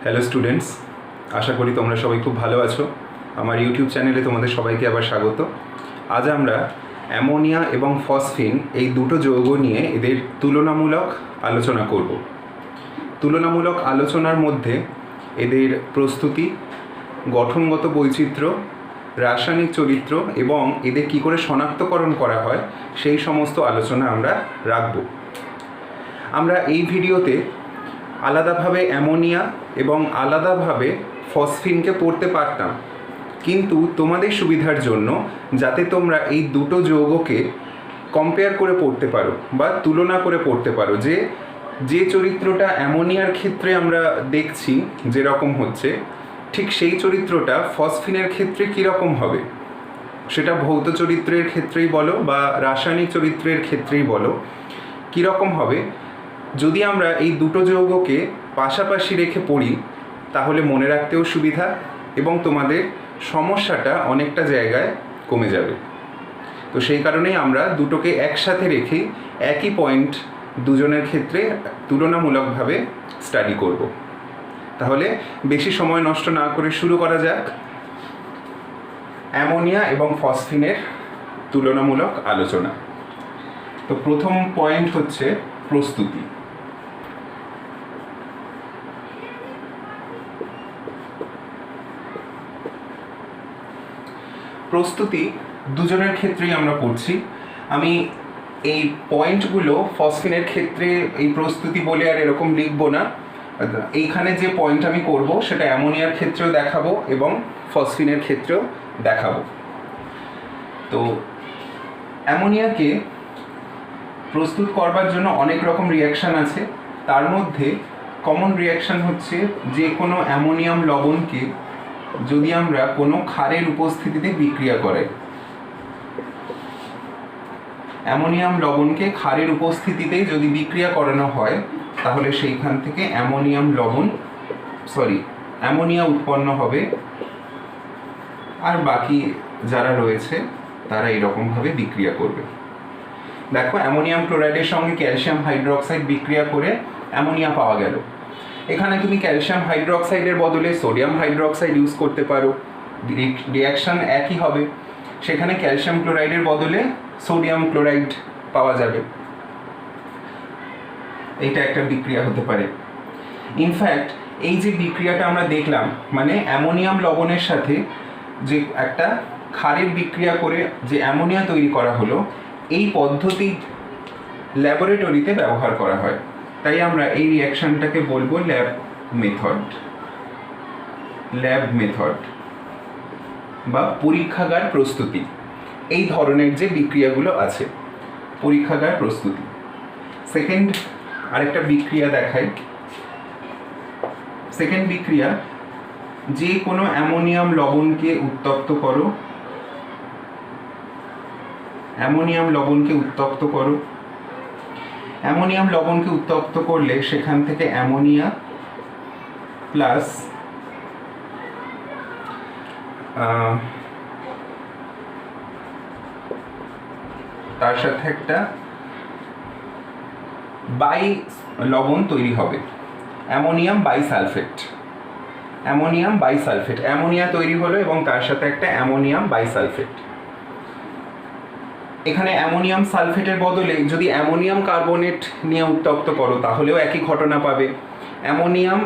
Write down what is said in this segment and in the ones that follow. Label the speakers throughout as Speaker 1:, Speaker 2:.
Speaker 1: Hello students, আশা করি তোমরা সবাই খুব ভালো আছো। আমার ইউটিউব চ্যানেলে তোমাদের সবাইকে আবার স্বাগত। আজ আমরা অ্যামোনিয়া এবং ফসফিন এই দুটো যৌগ নিয়ে এদের তুলনামূলক আলোচনা করব। তুলনামূলক আলোচনার মধ্যে এদের প্রস্তুতি, গঠনগত বৈচিত্র্য, রাসায়নিক চরিত্র এবং এদের কী করে শনাক্তকরণ করা হয় সেই সমস্ত আলোচনা আমরা রাখব। আমরা এই ভিডিওতে আলাদাভাবে অ্যামোনিয়া এবং আলাদাভাবে ফসফিনকে পড়তে পারতাম, কিন্তু তোমাদের সুবিধার জন্য যাতে তোমরা এই দুটো যৌগকে কম্পেয়ার করে পড়তে পারো বা তুলনা করে পড়তে পারো যে চরিত্রটা অ্যামোনিয়ার ক্ষেত্রে আমরা দেখছি যেরকম হচ্ছে, ঠিক সেই চরিত্রটা ফসফিনের ক্ষেত্রে কীরকম হবে, সেটা ভৌত চরিত্রের ক্ষেত্রেই বলো বা রাসায়নিক চরিত্রের ক্ষেত্রেই বলো, কীরকম হবে। যদি আমরা এই দুটো যৌগকে পাশাপাশি রেখে পড়ি তাহলে মনে রাখতেও সুবিধা এবং তোমাদের সমস্যাটা অনেকটা জায়গায় কমে যাবে। তো সেই কারণেই আমরা দুটোকে একসাথে রেখেই একই পয়েন্ট দুজনের ক্ষেত্রে তুলনামূলকভাবে স্টাডি করব। তাহলে বেশি সময় নষ্ট না করে শুরু করা যাক অ্যামোনিয়া এবং ফসফিনের তুলনামূলক আলোচনা। তো প্রথম পয়েন্ট হচ্ছে প্রস্তুতি। প্রস্তুতি দুজনের ক্ষেত্রেই আমরা পড়ছি। আমি এই পয়েন্টগুলো ফসফিনের ক্ষেত্রে এই প্রস্তুতি বলে আর এরকম লিখবো না। এইখানে যে পয়েন্ট আমি করব সেটা অ্যামোনিয়ার ক্ষেত্রেও দেখাবো এবং ফসফিনের ক্ষেত্রেও দেখাবো। তো অ্যামোনিয়াকে প্রস্তুত করবার জন্য অনেক রকম রিয়াকশান আছে। তার মধ্যে কমন রিয়াকশান হচ্ছে যে কোনো অ্যামোনিয়াম লবণকে যদি আমরা কোনো ক্ষারের উপস্থিতিতে বিক্রিয়া করাই, অ্যামোনিয়াম লবণকে ক্ষারের উপস্থিতিতেই যদি বিক্রিয়া করানো হয় তাহলে সেইখান থেকে অ্যামোনিয়া উৎপন্ন হবে, আর বাকি যারা রয়েছে তারা এরকমভাবে বিক্রিয়া করবে। দেখো, অ্যামোনিয়াম ক্লোরাইডের সঙ্গে ক্যালসিয়াম হাইড্রোক্সাইড বিক্রিয়া করে অ্যামোনিয়া পাওয়া গেল। এখানে তুমি ক্যালসিয়াম হাইড্রোক্সাইডের বদলে সোডিয়াম হাইড্রোক্সাইড ইউজ করতে পারো, রিয়াকশান একই হবে। সেখানে ক্যালসিয়াম ক্লোরাইডের বদলে সোডিয়াম ক্লোরাইড পাওয়া যাবে। এইটা একটা বিক্রিয়া হতে পারে। ইনফ্যাক্ট এই যে বিক্রিয়াটা আমরা দেখলাম, মানে অ্যামোনিয়াম লবণের সাথে যে একটা ক্ষারের বিক্রিয়া করে যে অ্যামোনিয়া তৈরি করা হলো, এই পদ্ধতি ল্যাবরেটরিতে ব্যবহার করা হয়। তাই আমরা এই রিয়াকশানটাকে বলবো ল্যাব মেথড বা পরীক্ষাগার প্রস্তুতি। এই ধরনের যে বিক্রিয়াগুলো আছে, পরীক্ষাগার প্রস্তুতি। সেকেন্ড আরেকটা বিক্রিয়া দেখাই। সেকেন্ড বিক্রিয়া, যে কোনো অ্যামোনিয়াম লবণকে উত্তপ্ত করো, অ্যামোনিয়াম লবণকে উত্তপ্ত করলে সেখান থেকে অ্যামোনিয়া প্লাস তার সাথে একটা বাই লবণ তৈরি হবে, অ্যামোনিয়া তৈরি হলো এবং তার সাথে একটা অ্যামোনিয়াম বাইসালফেট। এখানে অ্যামোনিয়াম সালফেটের বদলে যদি অ্যামোনিয়াম কার্বনেট নিয়ে উত্তপ্ত করো তাহলেও একই ঘটনা পাবে। অ্যামোনিয়াম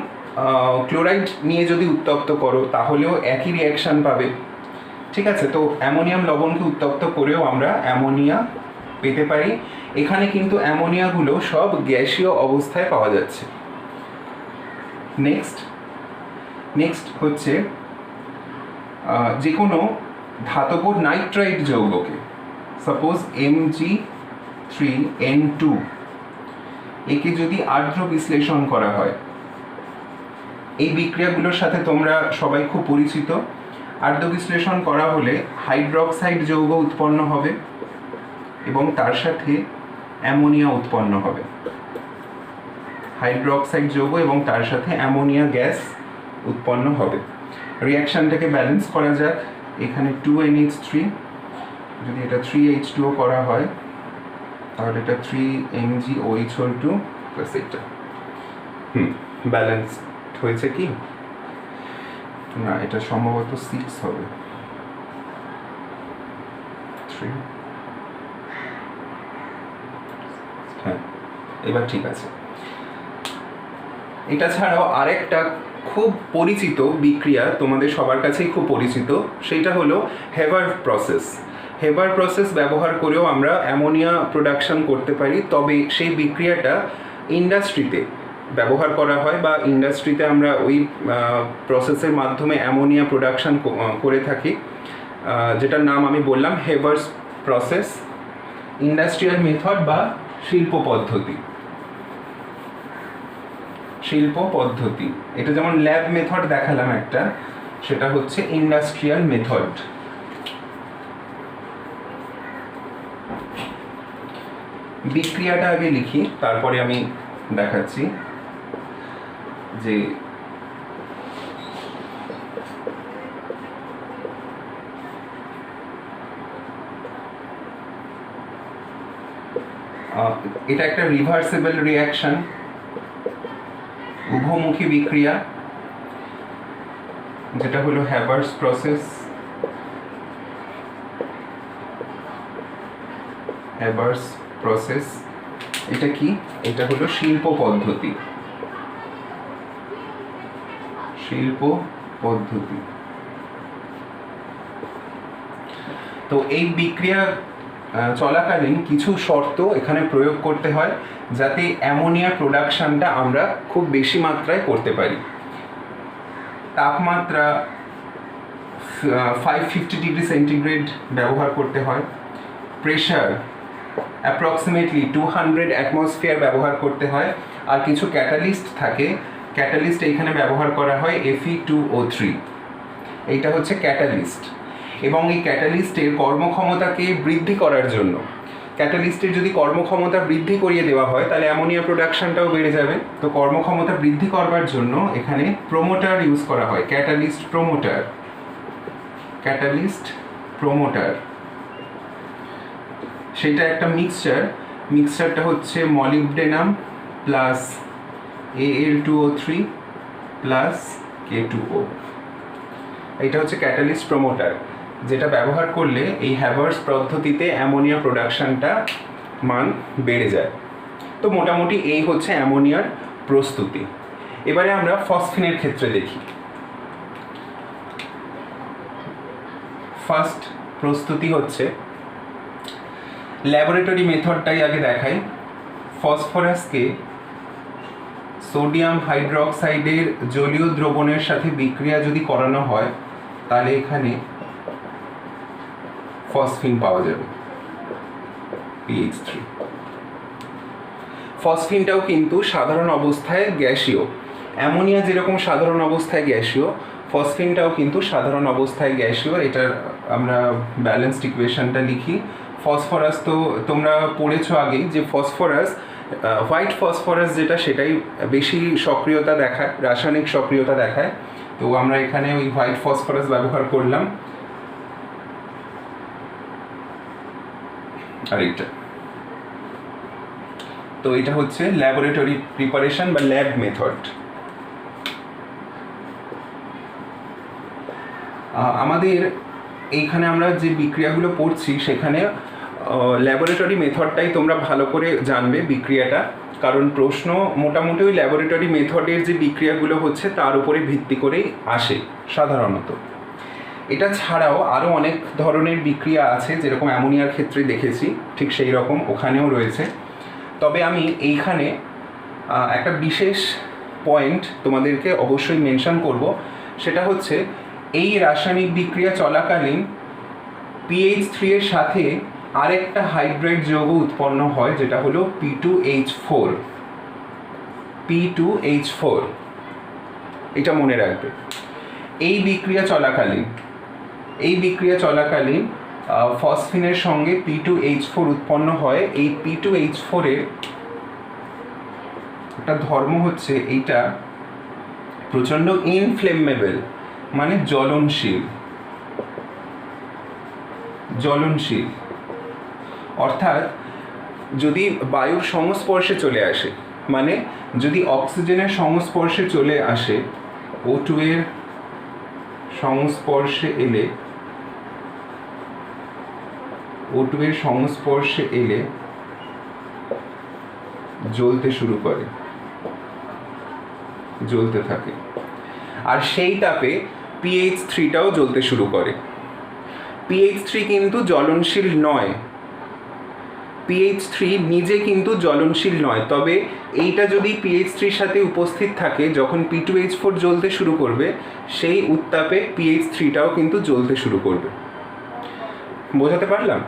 Speaker 1: ক্লোরাইড নিয়ে যদি উত্তপ্ত করো তাহলেও একই রিয়াকশান পাবে। ঠিক আছে, তো অ্যামোনিয়াম লবণকে উত্তপ্ত করেও আমরা অ্যামোনিয়া পেতে পারি। এখানে কিন্তু অ্যামোনিয়াগুলো সব গ্যাসীয় অবস্থায় পাওয়া যাচ্ছে। নেক্সট হচ্ছে যে কোনো ধাতব নাইট্রাইট যৌগকে, সাপোজ Mg3N2, একে যদি আর্দ্র বিশ্লেষণ করা হয়, এই বিক্রিয়াগুলোর সাথে তোমরা সবাই খুব পরিচিত। আর্দ্র বিশ্লেষণ করা হলে হাইড্রোক্সাইড যৌগ উৎপন্ন হবে এবং তার সাথে অ্যামোনিয়া উৎপন্ন হবে। হাইড্রোক্সাইড যৌগ এবং তার সাথে অ্যামোনিয়া গ্যাস উৎপন্ন হবে। রিয়াকশানটাকে ব্যালেন্স করা যাক। এখানে 2NH3, যদি এটা 3H2O করা হয় তাহলে এটা 3MgOH2 প্লাস এটা ব্যালেন্স হয়েছে কি না, এটা সম্ভবত 6 হবে। 3, হ্যাঁ এবার ঠিক আছে। এটা ছাড়াও আরেকটা খুব পরিচিত বিক্রিয়া, তোমাদের সবার কাছেই খুব পরিচিত, সেটা হলো হেবার প্রসেস। হেবার প্রসেস ব্যবহার করেও আমরা অ্যামোনিয়া প্রোডাকশন করতে পারি, তবে সেই বিক্রিয়াটা ইন্ডাস্ট্রিতে ব্যবহার করা হয় বা ইন্ডাস্ট্রিতে আমরা ওই প্রসেসের মাধ্যমে অ্যামোনিয়া প্রোডাকশন করে থাকি, যেটার নাম আমি বললাম হেবার্স প্রসেস, ইন্ডাস্ট্রিয়াল মেথড বা শিল্প পদ্ধতি। শিল্প পদ্ধতি, এটা যেমন ল্যাব মেথড দেখালাম একটা, সেটা হচ্ছে ইন্ডাস্ট্রিয়াল মেথড। বিক্রিয়াটা আগে লিখি, তারপরে আমি দেখাচ্ছি যে এটা একটা রিভার্সিবল রিঅ্যাকশন, উভমুখী বিক্রিয়া, যেটা হলো হ্যাবার্স প্রসেস। হ্যাবার্স প্রসেস এটা কি? এটা হলো শিল্প পদ্ধতি। শিল্প পদ্ধতি। তো এই বিক্রিয়া চলাকালীন কিছু শর্ত এখানে প্রয়োগ করতে হয় যাতে অ্যামোনিয়া প্রোডাকশনটা আমরা খুব বেশি মাত্রায় করতে পারি। তাপমাত্রা 550 ডিগ্রি সেন্টিগ্রেড ব্যবহার করতে হয়, প্রেশার অ্যাপ্রক্সিমেটলি 200 অ্যাটমসফিয়ার ব্যবহার করতে হয়, আর কিছু ক্যাটালিস্ট থাকে, ক্যাটালিস্ট এইখানে ব্যবহার করা হয় Fe2O3, এইটা হচ্ছে ক্যাটালিস্ট। এবং এই ক্যাটালিস্টের কর্মক্ষমতাকে বৃদ্ধি করার জন্য, ক্যাটালিস্টের যদি কর্মক্ষমতা বৃদ্ধি করিয়ে দেওয়া হয় তাহলে অ্যামোনিয়া প্রোডাকশনটাও বেড়ে যাবে। তো কর্মক্ষমতা বৃদ্ধি করবার জন্য এখানে প্রোমোটার ইউজ করা হয়, ক্যাটালিস্ট প্রোমোটার। ক্যাটালিস্ট প্রোমোটার সেটা একটা মিক্সচারটা হচ্ছে molybdenum plus Al2O3 plus K2O। এটা হচ্ছে ক্যাটালিস্ট প্রোমোটার, যেটা ব্যবহার করলে এই হ্যাবার্স পদ্ধতিতে অ্যামোনিয়া প্রোডাকশনটা মান বেড়ে যায়। তো মোটামুটি এই হচ্ছে অ্যামোনিয়ার প্রস্তুতি। এবারে আমরা ফসফিনের ক্ষেত্রে দেখি। ফার্স্ট প্রস্তুতি হচ্ছে, ল্যাবরেটরি মেথডটাই আগে দেখাই। ফসফরাসকে সোডিয়াম হাইড্রোক্সাইডের জলীয় দ্রবণের সাথে বিক্রিয়া যদি করানো হয় তাহলে এখানে ফসফিন পাওয়া যাবে, PH3। ফসফিনটাও কিন্তু সাধারণ অবস্থায় গ্যাসীয়, অ্যামোনিয়া যেরকম সাধারণ অবস্থায় গ্যাসীয়, ফসফিনটাও কিন্তু সাধারণ অবস্থায় গ্যাসীয়। এটার আমরা ব্যালেন্সড ইকুয়েশনটা লিখি। ফসফরাস তো তোমরা পড়েছো আগেই যে ফসফরাস, হোয়াইট ফসফরাস যেটা, সেটাই বেশি সক্রিয়তা দেখায়, রাসায়নিক সক্রিয়তা দেখায়। তো আমরা এখানে ওই হোয়াইট ফসফরাস ব্যবহার করলাম। আর এটা তো এটা হচ্ছে ল্যাবরেটরি প্রিপারেশন বা ল্যাব মেথড। আমাদের এইখানে আমরা যে বিক্রিয়াগুলো পড়ছি সেখানে ল্যাবরেটরি মেথডটাই তোমরা ভালো করে জানবে বিক্রিয়াটা, কারণ প্রশ্ন মোটামুটি ওই ল্যাবরেটরি মেথডের যে বিক্রিয়াগুলো হচ্ছে তার উপরে ভিত্তি করেই আসে সাধারণত। এটা ছাড়াও আরও অনেক ধরনের বিক্রিয়া আছে, যেরকম অ্যামোনিয়ার ক্ষেত্রে দেখেছি ঠিক সেই রকম ওখানেও রয়েছে। তবে আমি এইখানে একটা বিশেষ পয়েন্ট তোমাদেরকে অবশ্যই মেনশন করব, সেটা হচ্ছে এই রাসায়নিক বিক্রিয়া চলাকালীন PH3 এর সাথে আরেকটা হাইড্রাইড যৌগ উৎপন্ন হয়, যেটা হলো P2H4। P2H4 এটা মনে রাখবে। এই বিক্রিয়া চলাকালীন ফসফিনের সঙ্গে P2H4 উৎপন্ন হয়। এই P2H4 এর একটা ধর্ম হচ্ছে এইটা প্রচণ্ড ইনফ্লেমেবল, মানে জ্বলনশীল। অর্থাৎ যদি বায়ুর সংস্পর্শে চলে আসে, মানে যদি অক্সিজেনের সংস্পর্শে চলে আসে, O2 এর সংস্পর্শে এলে, O2 এর সংস্পর্শে এলে জ্বলতে শুরু করে, জ্বলতে থাকে, আর সেই তাপে PH3টাও জ্বলতে শুরু করে। PH3 কিন্তু জ্বলনশীল নয়, PH3 নিজে কিন্তু জ্বলনশীল নয়, তবে এইটা যদি PH3-র সাথে উপস্থিত থাকে, যখন P2H4 জ্বলতে শুরু করবে সেই উত্তাপে PH3টাও কিন্তু জ্বলতে শুরু করবে। বোঝাতে পারলাম?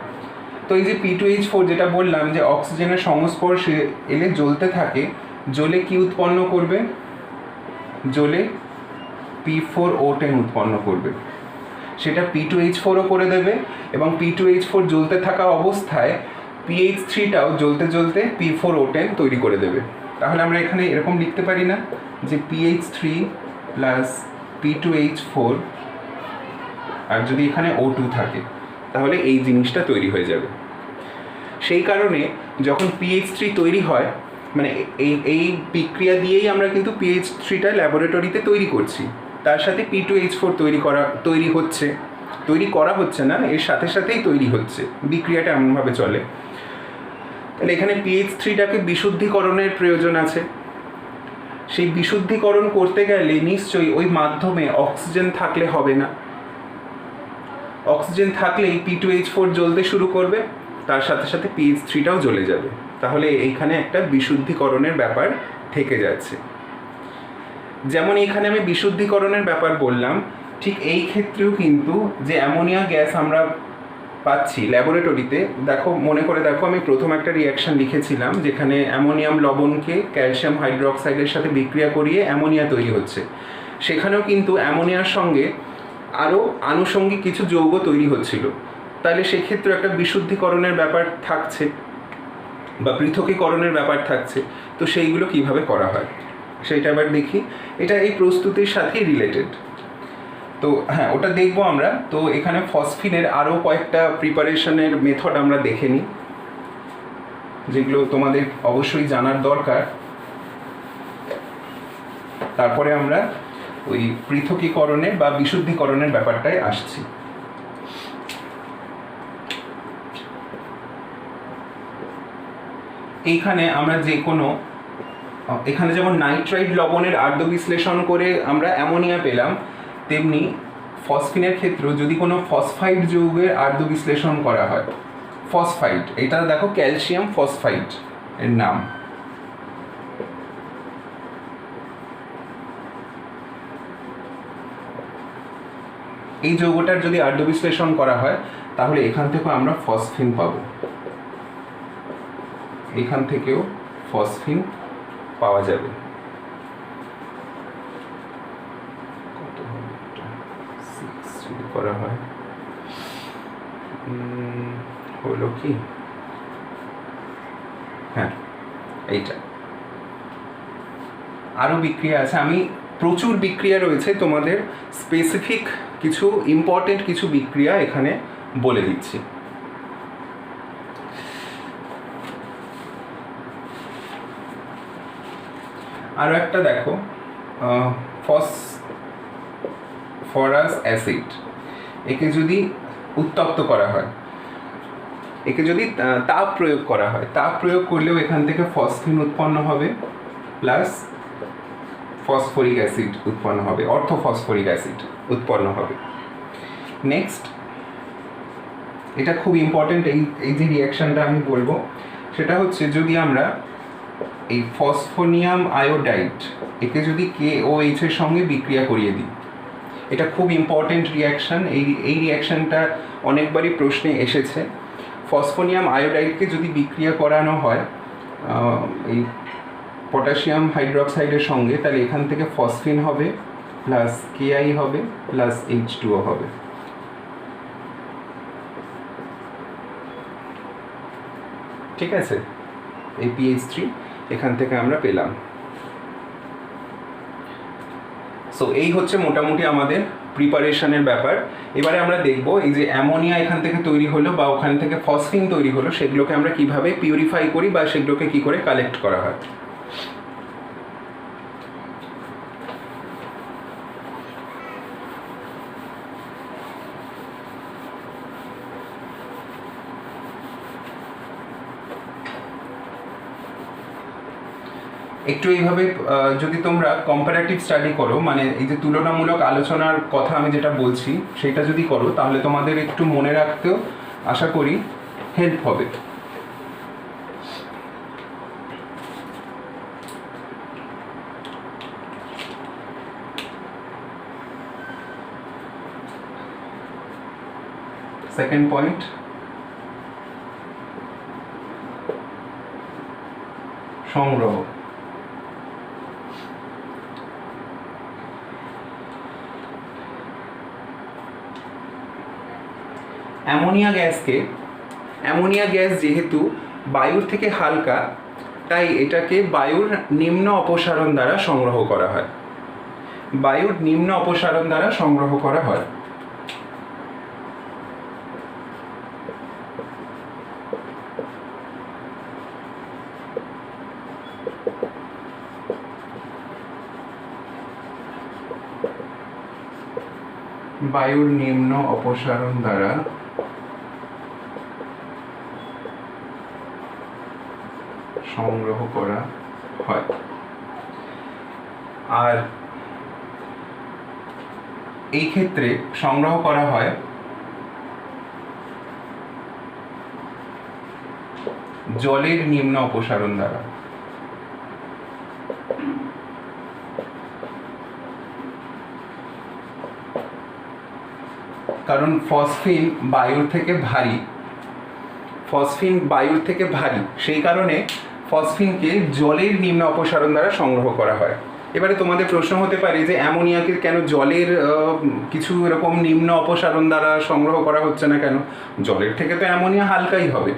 Speaker 1: তো এই যে P2H4 যেটা বললাম যে অক্সিজেনের সংস্পর্শে এলে জ্বলতে থাকে, জ্বলে কি উৎপন্ন করবে? জ্বলে P4O10 উৎপন্ন করবে। সেটা P2H4ও করে দেবে, এবং P2H4 জ্বলতে থাকা অবস্থায় PH3টাও জ্বলতে জ্বলতে P4O10 তৈরি করে দেবে। তাহলে আমরা এখানে এরকম লিখতে পারি না যে PH3 প্লাস P2H4, আর যদি এখানে O2 থাকে তাহলে এই জিনিসটা তৈরি হয়ে যাবে। সেই কারণে যখন PH3 তৈরি হয়, মানে এই বিক্রিয়া দিয়েই আমরা কিন্তু PH3টা ল্যাবরেটরিতে তৈরি করছি, তার সাথে P2H4 তৈরি করা হচ্ছে না, এর সাথে সাথেই তৈরি হচ্ছে, বিক্রিয়াটা এমনভাবে চলে। তাহলে এখানে PH3টাকে বিশুদ্ধিকরণের প্রয়োজন আছে। সেই বিশুদ্ধিকরণ করতে গেলে নিশ্চয়ই ওই মাধ্যমে অক্সিজেন থাকলে হবে না, অক্সিজেন থাকলেই P2H4 জ্বলতে শুরু করবে, তার সাথে সাথে PH3টাও জ্বলে যাবে। তাহলে এইখানে একটা বিশুদ্ধিকরণের ব্যাপার থেকে যাচ্ছে। যেমন এখানে আমি বিশুদ্ধিকরণের ব্যাপার বললাম, ঠিক এই ক্ষেত্রেও কিন্তু যে অ্যামোনিয়া গ্যাস আমরা পাচ্ছি ল্যাবরেটরিতে, মনে করে দেখো আমি প্রথম একটা রিয়াকশন লিখেছিলাম যেখানে অ্যামোনিয়াম লবণকে ক্যালসিয়াম হাইড্রোক্সাইডের সাথে বিক্রিয়া করিয়ে অ্যামোনিয়া তৈরি হচ্ছে। সেখানেও কিন্তু অ্যামোনিয়ার সঙ্গে আরও আনুষঙ্গিক কিছু যৌগ তৈরি হচ্ছিল। তাহলে সেক্ষেত্রে একটা বিশুদ্ধিকরণের ব্যাপার থাকছে বা পৃথকীকরণের ব্যাপার থাকছে। তো সেইগুলো কিভাবে করা হয় সেইটা আবার দেখি। এটা এই প্রস্তুতির সাথেই রিলেটেড, তো হ্যাঁ ওটা দেখবো আমরা। তো এখানে ফসফিনের আরও কয়েকটা প্রিপারেশনের মেথড আমরা দেখে নিই, যেগুলো তোমাদের অবশ্যই জানার দরকার। তারপরে আমরা ওই পৃথকীকরণের বা বিশুদ্ধিকরণের ব্যাপারটায় আসছি। এইখানে আমরা যে কোনো, এখানে যেমন নাইট্রাইট লবণের আর্দ্র বিশ্লেষণ করে আমরা অ্যামোনিয়া পেলাম, তেমনি ফসফিনের ক্ষেত্রেও যদি কোনো ফসফাইড যৌগের আর্দ্র বিশ্লেষণ করা হয়, ফসফাইড, এটা দেখো ক্যালসিয়াম ফসফাইড এর নাম, এই যৌগটার যদি আর্দ্র বিশ্লেষণ করা হয় তাহলে এখান থেকেও আমরা ফসফিন পাবো, এখান থেকেও ফসফিন পাওয়া যাবে। কত যদি করা হয় হলো কি, হ্যাঁ এইটা। আরও বিক্রিয়া আছে, আমি প্রচুর বিক্রিয়া রয়েছে, তোমাদের স্পেসিফিক কিছু ইম্পর্টেন্ট কিছু বিক্রিয়া এখানে বলে দিচ্ছি। আরও একটা দেখো, ফসফরাস অ্যাসিড, একে যদি উত্তপ্ত করা হয়, একে যদি তাপ প্রয়োগ করা হয়, তাপ প্রয়োগ করলেও এখান থেকে ফসফিন উৎপন্ন হবে প্লাস ফসফরিক অ্যাসিড উৎপন্ন হবে, অর্থোফসফরিক অ্যাসিড উৎপন্ন হবে। নেক্সট, এটা খুব ইম্পর্টেন্ট, এই যে রিয়াকশানটা আমি বলবো সেটা হচ্ছে যদি আমরা এই ফসফোনিয়াম আয়োডাইড একে যদি KOH এর সঙ্গে বিক্রিয়া করিয়ে দিই, এটা খুব ইম্পর্টেন্ট রিয়াকশান। এই রিয়াকশানটা অনেকবারই প্রশ্নে এসেছে। ফসফোনিয়াম আয়োডাইডকে যদি বিক্রিয়া করানো হয় এই পটাশিয়াম হাইড্রোক্সাইডের সঙ্গে, তাহলে এখান থেকে ফসফিন হবে প্লাস Ki হবে প্লাস H2O হবে। ঠিক আছে, এই PH3 এখান থেকে আমরা পেলাম। সো এই হচ্ছে মোটামুটি আমাদের প্রিপারেশনের ব্যাপার। এবারে আমরা দেখব এই যে অ্যামোনিয়া এখান থেকে তৈরি হলো বা ওখান থেকে ফসফিন তৈরি হলো, সেগুলোকে আমরা কিভাবে পিউরিফাই করি বা সেগুলোকে কি করে কালেক্ট করা হয়। একটু এইভাবে যদি তোমরা কম্পারেটিভ স্টাডি করো, মানে এই যে তুলনামূলক আলোচনার কথা আমি যেটা বলছি সেটা যদি করো, তাহলে তোমাদের একটু মনে রাখতেও আশা করি হেল্প হবে। সেকেন্ড পয়েন্ট, সংগ্রহ। অ্যামোনিয়া গ্যাস যেহেতু বায়ুর থেকে হালকা, তাই এটাকে বায়ুর নিম্ন অপসারণ দ্বারা সংগ্রহ করা হয়। বায়ুর নিম্ন অপসারণ দ্বারা সংগ্রহ করা হয়। বায়ুর নিম্ন অপসারণ দ্বারা সংগ্রহ করা হয়। আর এই ক্ষেত্রে সংগ্রহ করা হয় জলের নিম্ন অপসারণ দ্বারা। কারণ ফসফিন বায়ুর থেকে ভারী, সেই কারণে ফসফিনকে জলের নিম্ন অপসারণ দ্বারা সংগ্রহ করা হয়। এবারে তোমাদের প্রশ্ন হতে পারে যে অ্যামোনিয়াকে কেন জলের কিছু এরকম নিম্ন অপসারণ দ্বারা সংগ্রহ করা হচ্ছে না কেন? জলের থেকে তো অ্যামোনিয়া হালকাই হবে,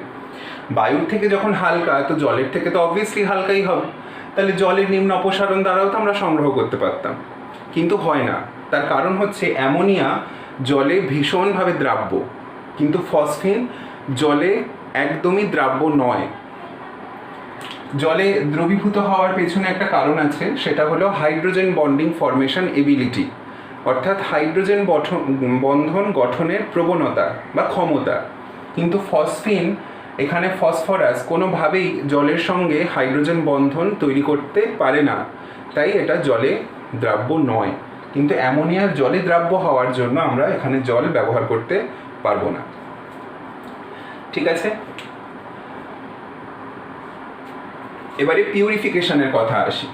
Speaker 1: বায়ুর থেকে যখন হালকা তো জলের থেকে তো অবভিয়াসলি হালকাই হবে, তাহলে জলের নিম্ন অপসারণ দ্বারাও তো আমরা সংগ্রহ করতে পারতাম, কিন্তু হয় না। তার কারণ হচ্ছে অ্যামোনিয়া জলে ভীষণভাবে দ্রাব্য, কিন্তু ফসফিন জলে একদমই দ্রাব্য নয়। জলে দ্রবীভূত হওয়ার পেছনে একটা কারণ আছে, সেটা হলো হাইড্রোজেন বন্ডিং ফরমেশন এবিলিটি, অর্থাৎ হাইড্রোজেন বন্ধন গঠনের প্রবণতা বা ক্ষমতা। কিন্তু ফসফিন, এখানে ফসফরাস কোনোভাবেই জলের সঙ্গে হাইড্রোজেন বন্ধন তৈরি করতে পারে না, তাই এটা জলে দ্রাব্য নয়। কিন্তু অ্যামোনিয়ার জলে দ্রাব্য হওয়ার জন্য আমরা এখানে জল ব্যবহার করতে পারবো না। ঠিক আছে, এবারে পিউরিফিকেশনের কথা আসি।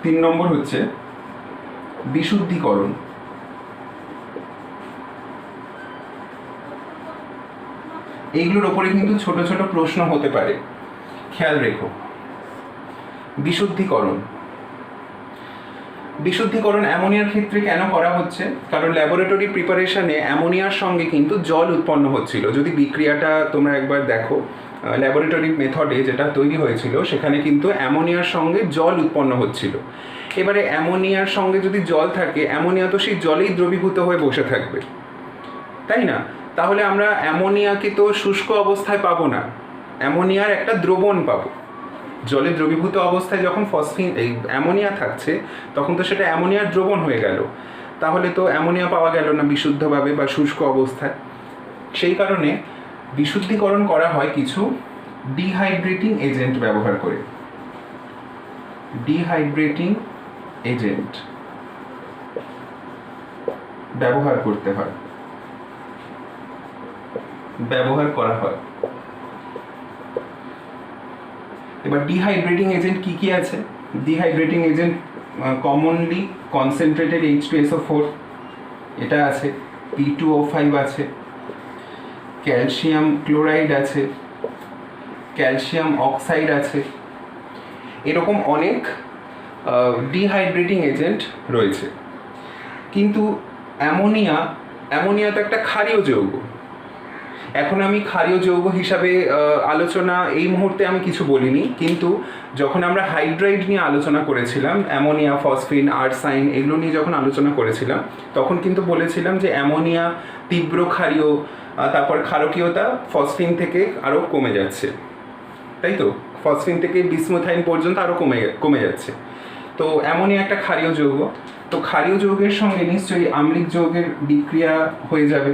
Speaker 1: 3 নম্বর হচ্ছে বিশুদ্ধিকরণ। এইগুলোর ওপরে কিন্তু ছোট ছোট প্রশ্ন হতে পারে, খেয়াল রেখো। বিশুদ্ধিকরণ অ্যামোনিয়ার ক্ষেত্রে কেন করা হচ্ছে? কারণ ল্যাবরেটরি প্রিপারেশনে অ্যামোনিয়ার সঙ্গে কিন্তু জল উৎপন্ন হচ্ছিল। যদি বিক্রিয়াটা তোমরা একবার দেখো, ল্যাবরেটরি মেথডে যেটা তৈরি হয়েছিল সেখানে কিন্তু অ্যামোনিয়ার সঙ্গে জল উৎপন্ন হচ্ছিল। এবারে অ্যামোনিয়ার সঙ্গে যদি জল থাকে, অ্যামোনিয়া তো সেই জলেই দ্রবীভূত হয়ে বসে থাকবে, তাই না? তাহলে আমরা অ্যামোনিয়াকে তো শুষ্ক অবস্থায় পাবো না, অ্যামোনিয়ার একটা দ্রবণ পাবো। জলে দ্রবীভূত অবস্থায় যখন অ্যামোনিয়া থাকছে, তখন তো সেটা অ্যামোনিয়ার দ্রবণ হয়ে গেল, তাহলে তো অ্যামোনিয়া পাওয়া গেল না বিশুদ্ধভাবে বা শুষ্ক অবস্থায়। সেই কারণে বিশুদ্ধিকরণ করা হয় কিছু ডিহাইড্রেটিং এজেন্ট ব্যবহার করে। ডিহাইড্রেটিং এজেন্ট ব্যবহার করা হয়। এবার ডিহাইড্রেটিং এজেন্ট কি কি আছে? Dehydrating agent commonly concentrated H2SO4 এটা আছে, P2O5 আছে, ক্যালসিয়াম ক্লোরাইড আছে, ক্যালসিয়াম অক্সাইড আছে, এরকম অনেক ডিহাইড্রেটিং এজেন্ট রয়েছে। কিন্তু অ্যামোনিয়া তো একটা ক্ষারীয় যৌগ। এখন আমি ক্ষারীয় যৌগ হিসাবে আলোচনা এই মুহূর্তে আমি কিছু বলিনি, কিন্তু যখন আমরা হাইড্রাইড নিয়ে আলোচনা করেছিলাম, অ্যামোনিয়া, ফসফিন, আর্সাইন এগুলো নিয়ে যখন আলোচনা করেছিলাম, তখন কিন্তু বলেছিলাম যে অ্যামোনিয়া তীব্র ক্ষারীয়, তারপর ক্ষারকীয়তা ফসফিন থেকে আরও কমে যাচ্ছে, তাই তো? ফসফিন থেকে বিসমোথাইন পর্যন্ত আরও কমে যাচ্ছে। তো অ্যামোনিয়া একটা ক্ষারীয় যৌগ, তো ক্ষারীয় যৌগের সঙ্গে নিশ্চয়ই আম্লিক যৌগের বিক্রিয়া হয়ে যাবে,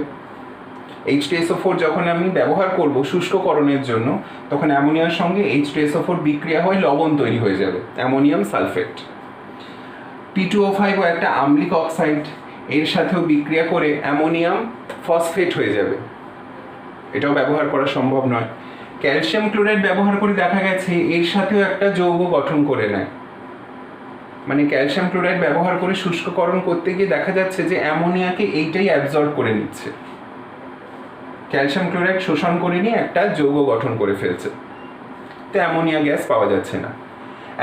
Speaker 1: H2SO4 যখন আমি ব্যবহার করব শুষ্ককরণের জন্য, তখন অ্যামোনিয়ার সঙ্গে H2SO4 বিক্রিয়া হয়ে লবণ তৈরি হয়ে যাবে, অ্যামোনিয়াম সালফেট। P2O5 ও একটা আম্লিক অক্সাইড, এর সাথেও বিক্রিয়া করে অ্যামোনিয়াম ফসফেট হয়ে যাবে, এটাও ব্যবহার করা সম্ভব নয়। ক্যালসিয়াম ক্লোরাইড ব্যবহার করে দেখা গেছে এর সাথেও একটা যৌগ গঠন করে নেয়, মানে ক্যালসিয়াম ক্লোরাইড ব্যবহার করে শুষ্ককরণ করতে গিয়ে দেখা যাচ্ছে যে অ্যামোনিয়াকে এইটাই অ্যাবজর্ব করে নিচ্ছে, ক্যালসিয়াম ক্লোরাইড শোষণ করে নিয়ে একটা যৌগ গঠন করে ফেলছে, তো অ্যামোনিয়া গ্যাস পাওয়া যাচ্ছে না।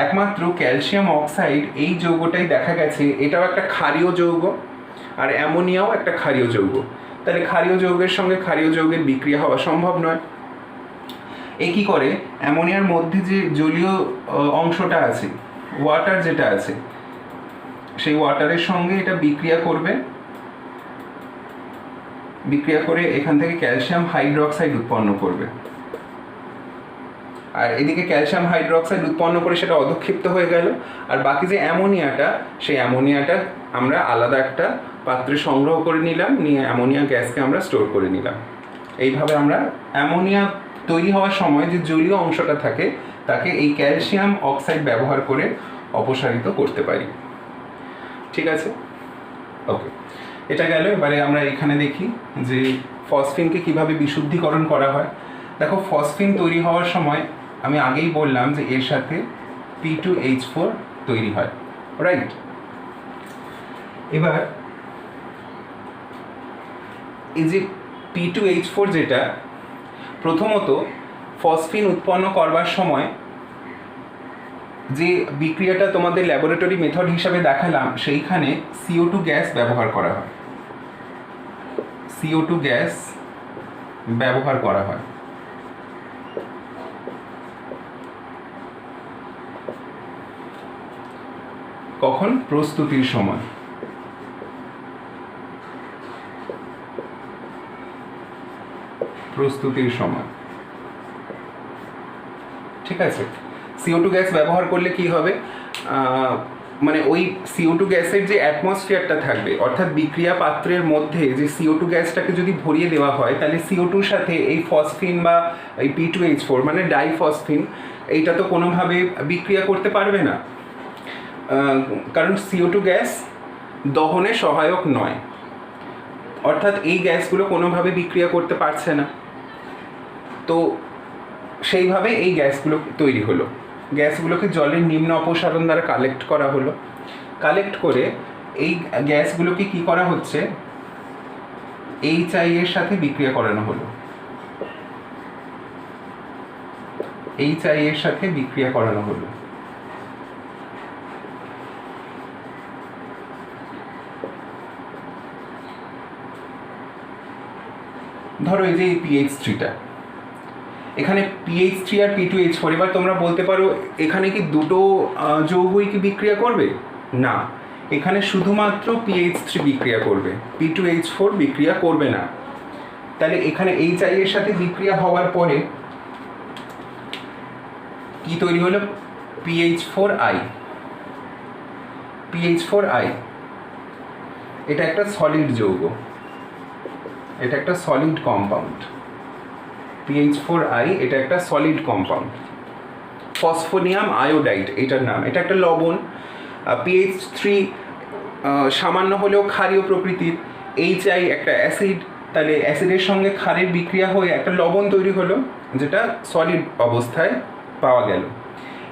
Speaker 1: একমাত্র ক্যালসিয়াম অক্সাইড এই যৌগটাই দেখা গেছে এটাও একটা ক্ষারীয় যৌগ, আর অ্যামোনিয়াও একটা ক্ষারীয় যৌগ, তাহলে ক্ষারীয় যৌগের সঙ্গে ক্ষারীয় যৌগের বিক্রিয়া হওয়া সম্ভব নয়। এ কী করে, অ্যামোনিয়ার মধ্যে যে জলীয় অংশটা আছে, ওয়াটার যেটা আছে, সেই ওয়াটারের সঙ্গে এটা বিক্রিয়া করবে, বিক্রিয়া করে এখান থেকে ক্যালসিয়াম হাইড্রোক্সাইড উৎপন্ন করবে, আর এদিকে ক্যালসিয়াম হাইড্রোক্সাইড উৎপন্ন করে সেটা অধক্ষিপ্ত হয়ে গেল, আর বাকি যে অ্যামোনিয়াটা, সেই অ্যামোনিয়াটা আমরা আলাদা একটা পাত্রে সংগ্রহ করে নিলাম, নিয়ে অ্যামোনিয়া গ্যাসকে আমরা স্টোর করে নিলাম। এইভাবে আমরা অ্যামোনিয়া তৈরি হওয়ার সময় যে জলীয় অংশটা থাকে তাকে এই ক্যালসিয়াম অক্সাইড ব্যবহার করে অপসারিত করতে পারি। ঠিক আছে, ওকে, এটা গেল। এবারে আমরা এখানে দেখি যে ফসফিনকে কিভাবে বিশুদ্ধিকরণ করা হয়। দেখো, ফসফিন তৈরি হওয়ার সময় আমি আগেই বললাম যে এর সাথে P2H4 তৈরি হয়, রাইট? এবার এই যে P2H4 যেটা, প্রথমত ফসফিন উৎপন্ন করবার সময় যে বিক্রিয়াটা তোমাদের ল্যাবরেটরি মেথড হিসাবে দেখালাম, সেইখানে CO2 গ্যাস ব্যবহার করা হয়, CO2 গ্যাস ব্যবহার করা হয়। কখন? প্রস্তুতির সময়। প্রস্তুতির সময়, ঠিক আছে। CO2 গ্যাস ব্যবহার করলে কি হবে, মানে ওই CO2 গ্যাসের যে অ্যাটমসফিয়ারটা থাকবে, অর্থাৎ বিক্রিয়া পাত্রের মধ্যে যে CO2 গ্যাসটাকে যদি ভরিয়ে দেওয়া হয়, তাহলে CO2-র সাথে এই ফসফিন বা এই P2H4 মানে ডাইফসফিন, এইটা তো কোনোভাবে বিক্রিয়া করতে পারবে না, কারণ CO2 গ্যাস দহনে সহায়ক নয়, অর্থাৎ এই গ্যাসগুলো কোনোভাবে বিক্রিয়া করতে পারছে না। তো সেইভাবে এই গ্যাসগুলো তৈরি হলো, গ্যাসগুলোকে জলের নিম্ন অপসারণ দ্বারা কালেক্ট করা হলো, কালেক্ট করে এই গ্যাসগুলোকে কি করা হচ্ছে, HI এর সাথে বিক্রিয়া করানো হলো, HI এর সাথে বিক্রিয়া করানো হলো। ধরো এই যে PH3টা, এখানে PH3 আর P2H4, এবার তোমরা বলতে পারো এখানে কি দুটো যৌগই কি বিক্রিয়া করবে? না, এখানে শুধুমাত্র PH3 বিক্রিয়া করবে, P2H4 বিক্রিয়া করবে না। তাহলে এখানে HI এর সাথে বিক্রিয়া হওয়ার পরে কি তৈরি হলো? PH4I। PH4I এটা একটা সলিড যৌগ, এটা একটা সলিড কম্পাউন্ড। PH4I এটা একটা সলিড কম্পাউন্ড, ফসফোনিয়াম আয়োডাইড এটার নাম, এটা একটা লবণ। PH3 সামান্য হলেও ক্ষারীয় প্রকৃতির, HI একটা অ্যাসিড, তাহলে অ্যাসিডের সঙ্গে ক্ষারের বিক্রিয়া হয়ে একটা লবণ তৈরি হলো, যেটা সলিড অবস্থায় পাওয়া গেল।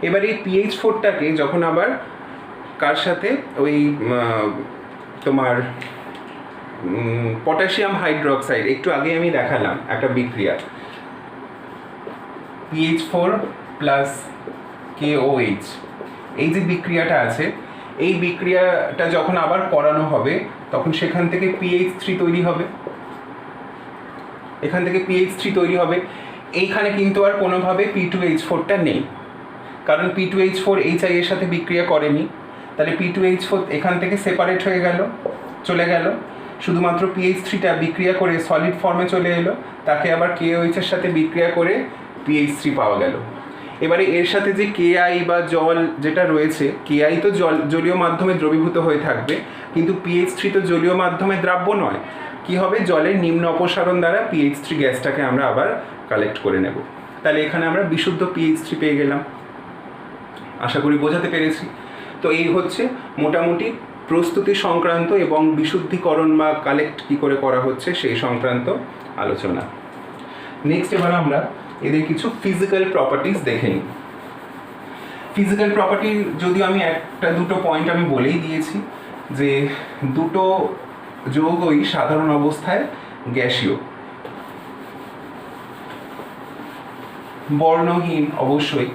Speaker 1: এবার এই PH4টাকে যখন আবার কার সাথে, ওই তোমার পটাশিয়াম হাইড্রোক্সাইড, একটু আগে আমি দেখালাম একটা বিক্রিয়া, PH4 প্লাস KOH, এই যে বিক্রিয়াটা আছে, এই বিক্রিয়াটা যখন আবার করানো হবে তখন সেখান থেকে PH3 তৈরি হবে, এখান থেকে PH3 তৈরি হবে। এইখানে কিন্তু আর কোনোভাবে P2H4টা নেই, কারণ P2H4 HI এর সাথে বিক্রিয়া করেনি, তাহলে P2H4 এখান থেকে সেপারেট হয়ে গেল, চলে গেল। শুধুমাত্র PH3টা বিক্রিয়া করে সলিড ফর্মে চলে এলো, তাকে আবার KOH এর সাথে বিক্রিয়া করে PH3 পাওয়া গেল। এবারে এর সাথে যে কেআই বা জল যেটা রয়েছে, কেআই তো জলীয় মাধ্যমে দ্রবীভূত হয়ে থাকবে, কিন্তু PH3 তো জলীয় মাধ্যমে দ্রাব্য নয়। কি হবে, জলের নিম্ন অপসারণ দ্বারা PH3 গ্যাসটাকে আমরা আবার কালেক্ট করে নেব। তাহলে এখানে আমরা বিশুদ্ধ PH3 পেয়ে গেলাম। আশা করি বোঝাতে পেরেছি। তো এই হচ্ছে মোটামুটি প্রস্তুতি সংক্রান্ত এবং বিশুদ্ধিকরণ বা কালেক্ট কী করে করা হচ্ছে সেই সংক্রান্ত আলোচনা। নেক্সট এবার আমরা এদের কিছু ফিজিক্যাল প্রপার্টিস দেখে নিই। ফিজিক্যাল প্রপার্টি যদিও আমি একটা দুটো পয়েন্ট আমি বলেই দিয়েছি, যে দুটো যৌগই সাধারণ অবস্থায় গ্যাসীয়, বর্ণহীন অবশ্যই।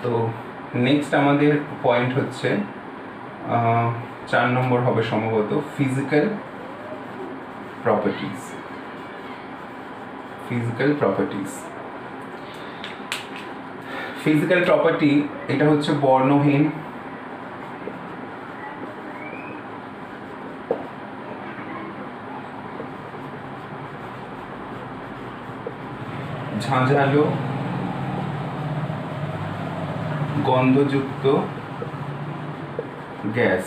Speaker 1: তো নেক্সট আমাদের পয়েন্ট হচ্ছে 4 নম্বর হবে সম্ভবত, physical properties. Physical properties, physical property এটা হচ্ছে বর্ণহীন, ঝাঁঝালো, গন্ধযুক্ত গ্যাস।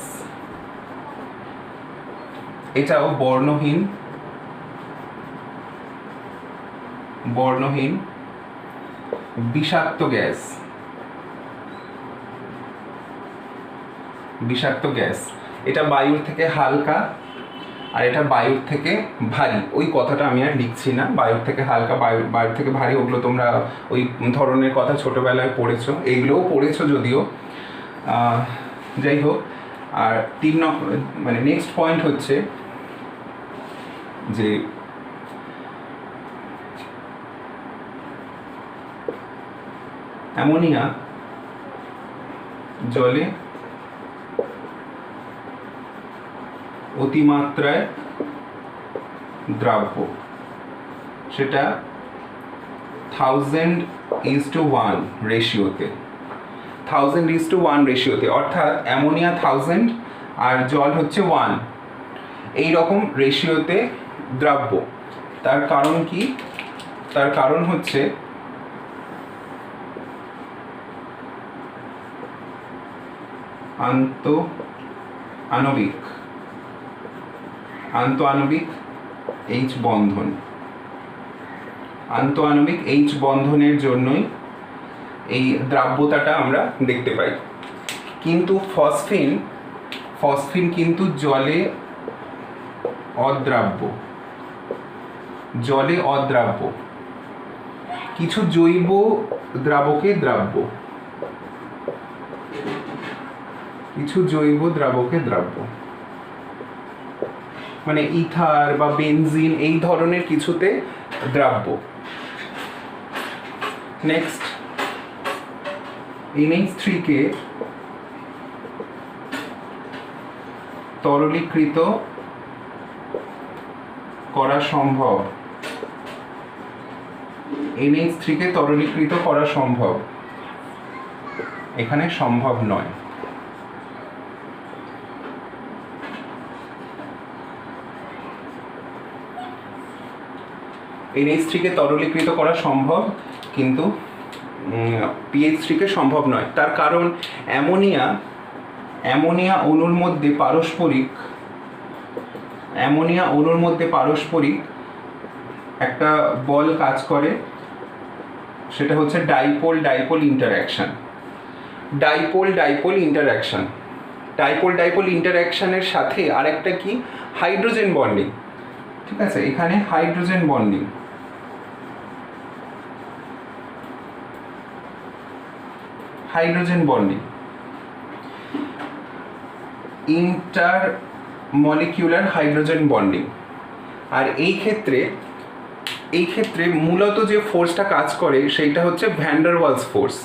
Speaker 1: এটাও বর্ণহীন, বিষাক্ত গ্যাস। বিষাক্ত গ্যাস এটা বায়ুর থেকে হালকা আর এটা বায়ুর থেকে ভারী। ওই কথাটা আমি আর লিখছি না, বায়ুর থেকে হালকা, বায়ুর থেকে ভারী, ওগুলো তোমরা ওই ধরনের কথা ছোটোবেলায় পড়েছো, এইগুলোও পড়েছো যদিও। যাই হোক, আর 3 নম্বর মানে নেক্সট পয়েন্ট হচ্ছে যে অ্যামোনিয়া জলে অতিমাত্রায় দ্রাব্য, সেটা 1000:1 রেশিওতে। 1000:1 রেশিওতে, অর্থাৎ অ্যামোনিয়া 1000 আর জল হচ্ছে 1, এই রকম রেশিওতে দ্রাব্য। তার কারণ কি? তার কারণ হচ্ছে আন্তঃআণবিক H বন্ধন। আন্তঃআণবিক H বন্ধনের জন্যই এই দ্রাব্যতাটা আমরা দেখতে পাই। কিন্তু ফসফিন কিন্তু জলে অদ্রাব্য। কিছু জৈব দ্রাবকে দ্রাব্য, মানে ইথার বা বেনজিন এই ধরনের কিছুতে দ্রাব্য। নেক্সট, NH3 কে তরলীকৃত করা সম্ভব। NH3 কে তরলীকৃত করা সম্ভব, এখানে সম্ভব নয়। NH3 কে তরলীকৃত করা সম্ভব, কিন্তু PH3 কে সম্ভব নয়। তার কারণ অ্যামোনিয়া অণুর মধ্যে পারস্পরিক একটা বল কাজ করে, সেটা হচ্ছে ডাইপোল ইন্টারঅ্যাকশন। ডাইপোল ইন্টারঅ্যাকশনের সাথে আরেকটা কি, হাইড্রোজেন বন্ডিং। ঠিক আছে, এখানে hydrogen bonding. Intermolecular hydrogen bonding. আর এই ক্ষেত্রে এই ক্ষেত্রে মূলত যে ফোর্সটা কাজ করে সেইটা হচ্ছে ভ্যান ডার ওয়ালস ফোর্স,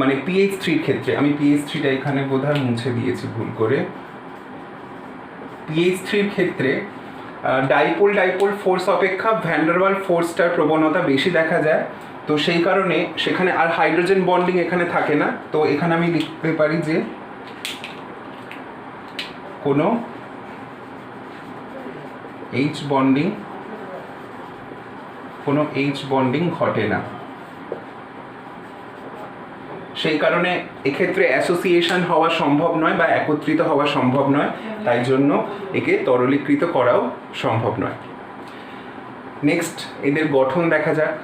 Speaker 1: মানে PH3 ক্ষেত্রে। আমি PH3টা এখানে বোধহয় মুছে দিয়েছি ভুল করে। PH3 ক্ষেত্রে ডাইপোল ফোর্স অপেক্ষা ভ্যান ডার ওয়াল ফোর্সটার প্রবণতা বেশি দেখা যায়। তো সেই কারণে সেখানে আর হাইড্রোজেন বন্ডিং এখানে থাকে না। তো এখানে আমি লিখতে পারি যে কোনো H বন্ডিং ঘটে না। সেই কারণে এক্ষেত্রে অ্যাসোসিয়েশন হওয়া সম্ভব নয় বা একত্রিত হওয়া সম্ভব নয়, তাই জন্য একে তরলীকৃত করাও সম্ভব নয়। নেক্সট এদের গঠন দেখা যাক।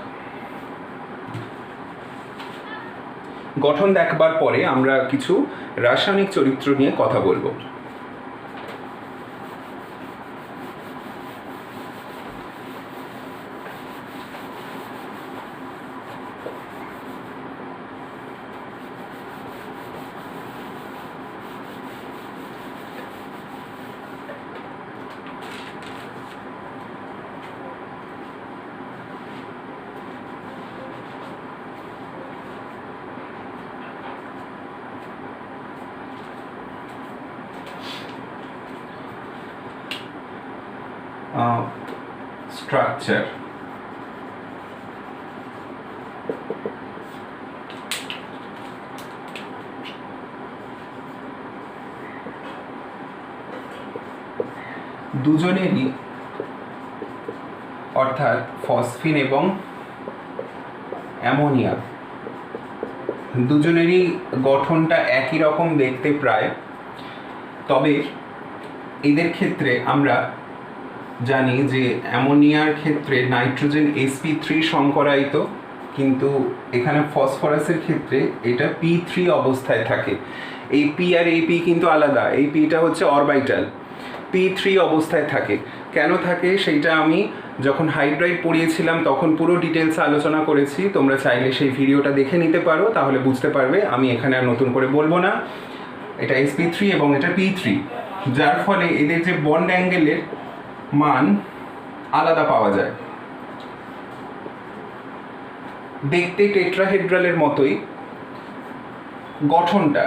Speaker 1: গঠন দেখবার পরে আমরা কিছু রাসায়নিক চরিত্র নিয়ে কথা বলবো। স্ট্রাকচার। দুজনেরই অর্থাৎ ফসফিন এবং অ্যামোনিয়া দুজনেরই গঠনটা একই রকম দেখতে প্রায়। তবে এদের ক্ষেত্রে আমরা জানি যে অ্যামোনিয়ার ক্ষেত্রে নাইট্রোজেন sp3 সংকরায়িত, কিন্তু এখানে ফসফরাসের ক্ষেত্রে এটা p3 অবস্থায় থাকে। এই p আর এই p কিন্তু আলাদা। এই pটা হচ্ছে অরবিটাল, p3 অবস্থায় থাকে। কেন থাকে সেইটা আমি যখন হাইড্রাইড পড়িয়েছিলাম তখন পুরো ডিটেলসে আলোচনা করেছি। তোমরা চাইলে সেই ভিডিওটা দেখে নিতে পারো, তাহলে বুঝতে পারবে। আমি এখানে আর নতুন করে বলবো না। এটা sp3 এবং এটা p3, যার ফলে এদের যে বন্ড অ্যাঙ্গেলের মান আলাদা পাওয়া যায়। দেখতে টেট্রাহেড্রালের মতোই গঠনটা,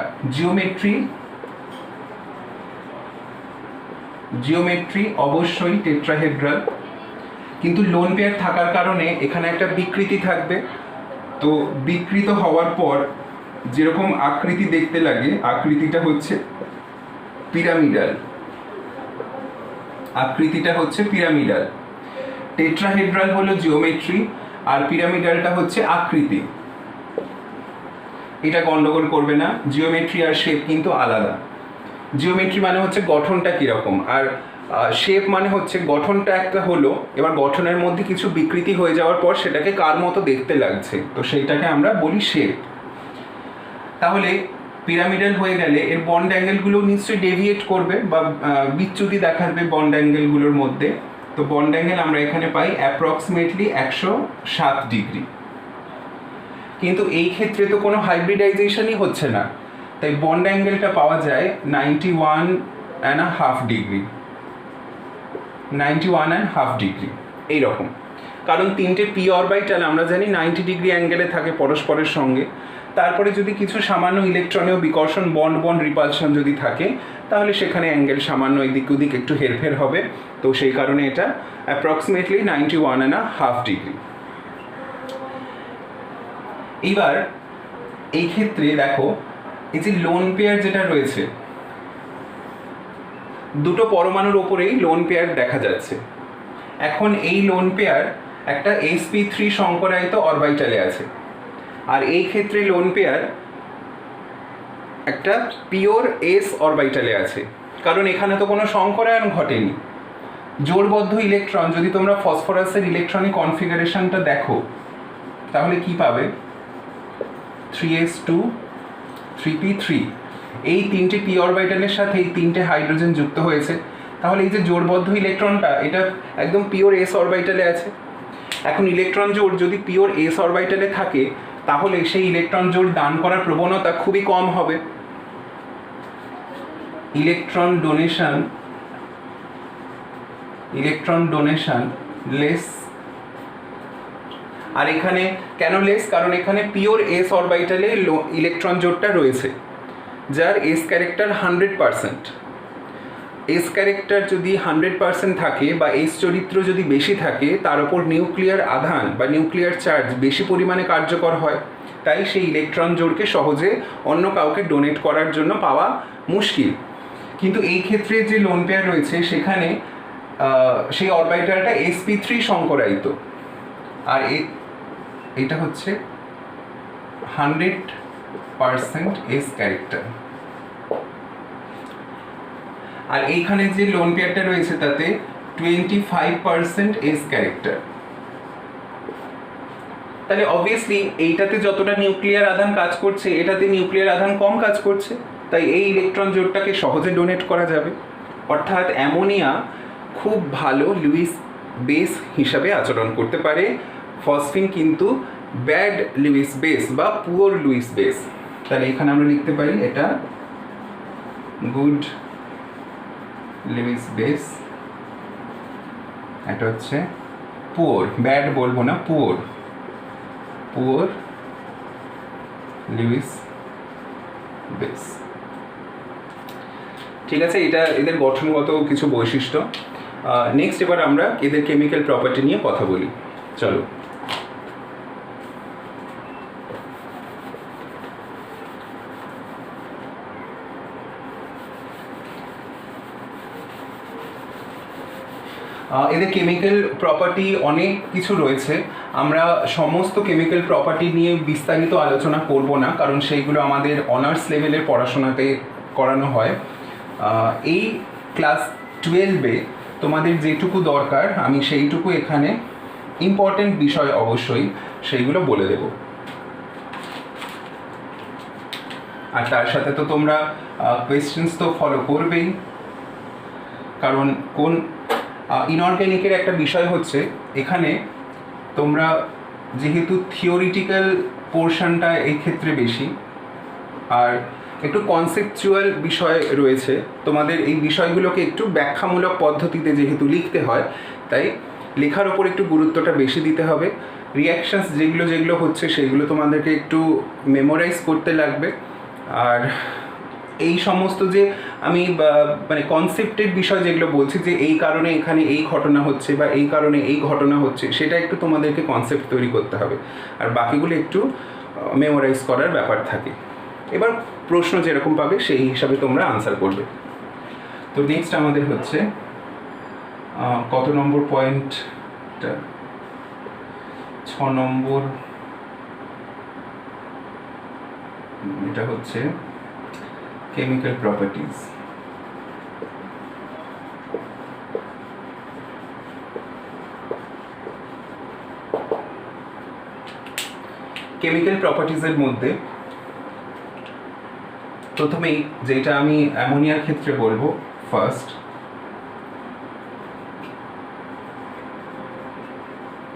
Speaker 1: জিওমেট্রি অবশ্যই টেট্রাহেড্রাল, কিন্তু লোন পেয়ার থাকার কারণে এখানে একটা বিকৃতি থাকবে। তো বিকৃত হওয়ার পর যেরকম আকৃতি দেখতে লাগে, আকৃতিটা হচ্ছে পিরামিডাল। টেট্রাহেড্রাল হলো জিওমেট্রি আর পিরামিডালটা হচ্ছে আকৃতি। এটা গন্ডগোল করবে না, জিওমেট্রি আর শেপ কিন্তু আলাদা। জিওমেট্রি মানে হচ্ছে গঠনটা কীরকম, আর শেপ মানে হচ্ছে গঠনটা একটা হলো, এবার গঠনের মধ্যে কিছু বিকৃতি হয়ে যাওয়ার পর সেটাকে কার মতো দেখতে লাগছে, তো সেইটাকে আমরা বলি শেপ। তাহলে পিরামিডাল হয়ে গেলে এর বন্ড অ্যাঙ্গেলগুলো নিশ্চয়ই ডেভিয়েট করবে বা বিচ্যুতি দেখাবে বন্ড অ্যাঙ্গেলগুলোর মধ্যে। তো বন্ড অ্যাঙ্গেল আমরা এখানে পাই অ্যাপ্রক্সিমেটলি 107 ডিগ্রি। কিন্তু এই ক্ষেত্রে তো কোনো হাইব্রিডাইজেশনই হচ্ছে না, তাই বন্ড অ্যাঙ্গেলটা পাওয়া যায় 91.5 ডিগ্রি, 91.5 ডিগ্রি এইরকম। কারণ তিনটে পি অরবিটাল আমরা জানি 90 ডিগ্রি অ্যাঙ্গেলে থাকে পরস্পরের সঙ্গে। তারপরে যদি কিছু সামান্য ইলেকট্রনীয় বিকর্ষণ, বন্ড রিপালশন যদি থাকে, তাহলে সেখানে অ্যাঙ্গেল সামান্য এদিক ওদিক একটু হেরফের হবে। তো সেই কারণে এটা অ্যাপ্রক্সিমেটলি 91.5 ডিগ্রি। এবার এই ক্ষেত্রে দেখো, এই যে লোন পেয়ার যেটা রয়েছে, দুটো পরমাণুর ওপরেই লোন পেয়ার দেখা যাচ্ছে। এখন এই লোন পেয়ার একটা sp3 সংকরায়িত অরবিটালে আছে, আর এই ক্ষেত্রে লোন পেয়ার একটা পিওর s অরবিটালে আছে, কারণ এখানে তো কোনো সংকরায়ন ঘটেনি। জোড়বদ্ধ ইলেকট্রন, যদি তোমরা ফসফরাসের ইলেকট্রনিক কনফিগারেশনটা দেখো তাহলে কি পাবে? 3s2 3p3, এই তিনটে পি অরবিটালের সাথে এই তিনটে হাইড্রোজেন যুক্ত হয়েছে। তাহলে এই যে জোড়বদ্ধ ইলেকট্রনটা, এটা একদম পিওর s অরবিটালে আছে। এখন ইলেকট্রন জোড় যদি পিওর s অরবিটালে থাকে, তাহলে সেই ইলেকট্রন জোড় দান করার প্রবণতা খুবই কম হবে। ইলেকট্রন ডোনেশন লেস আর এখানে কেন লেস, কারণ এখানে পিওর এস অরবিটালে ইলেকট্রন জোড়টা রয়েছে, যার এস ক্যারেক্টার 100%। এস ক্যারেক্টার যদি 100% থাকে বা এস চরিত্র যদি বেশি থাকে, তার ওপর নিউক্লিয়ার আধান বা নিউক্লিয়ার চার্জ বেশি পরিমাণে কার্যকর হয়। তাই সেই ইলেকট্রন জোড়কে সহজে অন্য কাউকে ডোনেট করার জন্য পাওয়া মুশকিল। কিন্তু এই ক্ষেত্রে যে লোন পেয়ার রয়েছে সেখানে সেই অরবিটালটা sp3 সংকরায়িত, আর এটা হচ্ছে 100% এস ক্যারেক্টার। আর এইখানে যে লোন পেয়ারটা রয়েছে তাতে 25% এস ক্যারেক্টার। তাহলে অবভিয়াসলি এইটাতে যতটা নিউক্লিয়ার আধান কাজ করছে, এটাতে নিউক্লিয়ার আধান কম কাজ করছে, তাই এই ইলেকট্রন জোড়টাকে সহজে ডোনেট করা যাবে। অর্থাৎ অ্যামোনিয়া খুব ভালো লুইস বেস হিসাবে আচরণ করতে পারে, ফসফিন কিন্তু ব্যাড লুইস বেস বা পুয়ার লুইস বেস। তাহলে এখানে আমরা লিখতে পারি এটা গুড লুইস বেস, এটা হচ্ছে পুয়ার, ব্যাড বলবো না, পুয়ার লুইস বেস। ঠিক আছে, এটা এদের গঠনগত কিছু বৈশিষ্ট্য। নেক্সট এবার আমরা এদের কেমিক্যাল প্রপার্টি নিয়ে কথা বলি। চলো, এদের কেমিক্যাল প্রপার্টি অনেক কিছু রয়েছে। আমরা সমস্ত কেমিক্যাল প্রপার্টি নিয়ে বিস্তারিত আলোচনা করব না, কারণ সেইগুলো আমাদের অনার্স লেভেলের পড়াশোনাতে করানো হয়। এই ক্লাস 12-এ তোমাদের যেটুকু দরকার আমি সেইটুকু এখানে ইম্পর্টেন্ট বিষয় অবশ্যই সেইগুলো বলে দেব। আর তার সাথে তো তোমরা কোয়েশ্চেন্স তো ফলো করবেই, কারণ কোন ইনঅর্গ্যানিকের একটা বিষয় হচ্ছে এখানে তোমরা যেহেতু থিওরিটিক্যাল পোর্শনটা এই ক্ষেত্রে বেশি আর একটু কনসেপচুয়াল বিষয় রয়েছে, তোমাদের এই বিষয়গুলোকে একটু ব্যাখ্যামূলক পদ্ধতিতে যেহেতু লিখতে হয়, তাই লেখার ওপর একটু গুরুত্বটা বেশি দিতে হবে। রিয়াকশানস যেগুলো হচ্ছে সেইগুলো তোমাদেরকে একটু মেমোরাইজ করতে লাগবে। আর এই সমস্ত যে আমি মানে কনসেপ্টের বিষয় যেগুলো বলছি, যে এই কারণে এখানে এই ঘটনা হচ্ছে বা এই কারণে এই ঘটনা হচ্ছে, সেটা একটু তোমাদেরকে কনসেপ্ট তৈরি করতে হবে, আর বাকিগুলো একটু মেমোরাইজ করার ব্যাপার থাকে। এবার প্রশ্ন যেরকম পাবে সেই হিসাবে তোমরা আনসার করবে। তো নেক্সট আমাদের হচ্ছে কত নম্বর পয়েন্টটা, 6 নম্বর, এটা হচ্ছে chemical properties। কেমিক্যাল প্রপার্টিজের মধ্যে প্রথমেই যেটা আমি অ্যামোনিয়ার ক্ষেত্রে বলবো, ফার্স্ট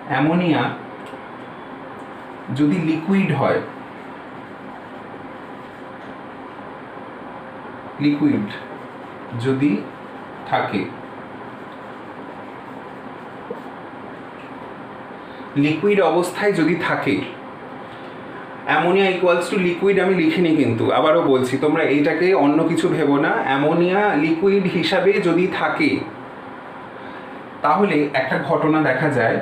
Speaker 1: অ্যামোনিয়া যদি লিকুইড হয়, লিকুইড যদি থাকে, লিকুইড অবস্থায় যদি থাকে, অ্যামোনিয়া ইকুয়ালস টু লিকুইড আমি লিখিনি কিন্তু আবারও বলছি, তোমরা এইটাকে অন্য কিছু ভেবো না। অ্যামোনিয়া লিকুইড হিসাবে যদি থাকে তাহলে একটা ঘটনা দেখা যায়,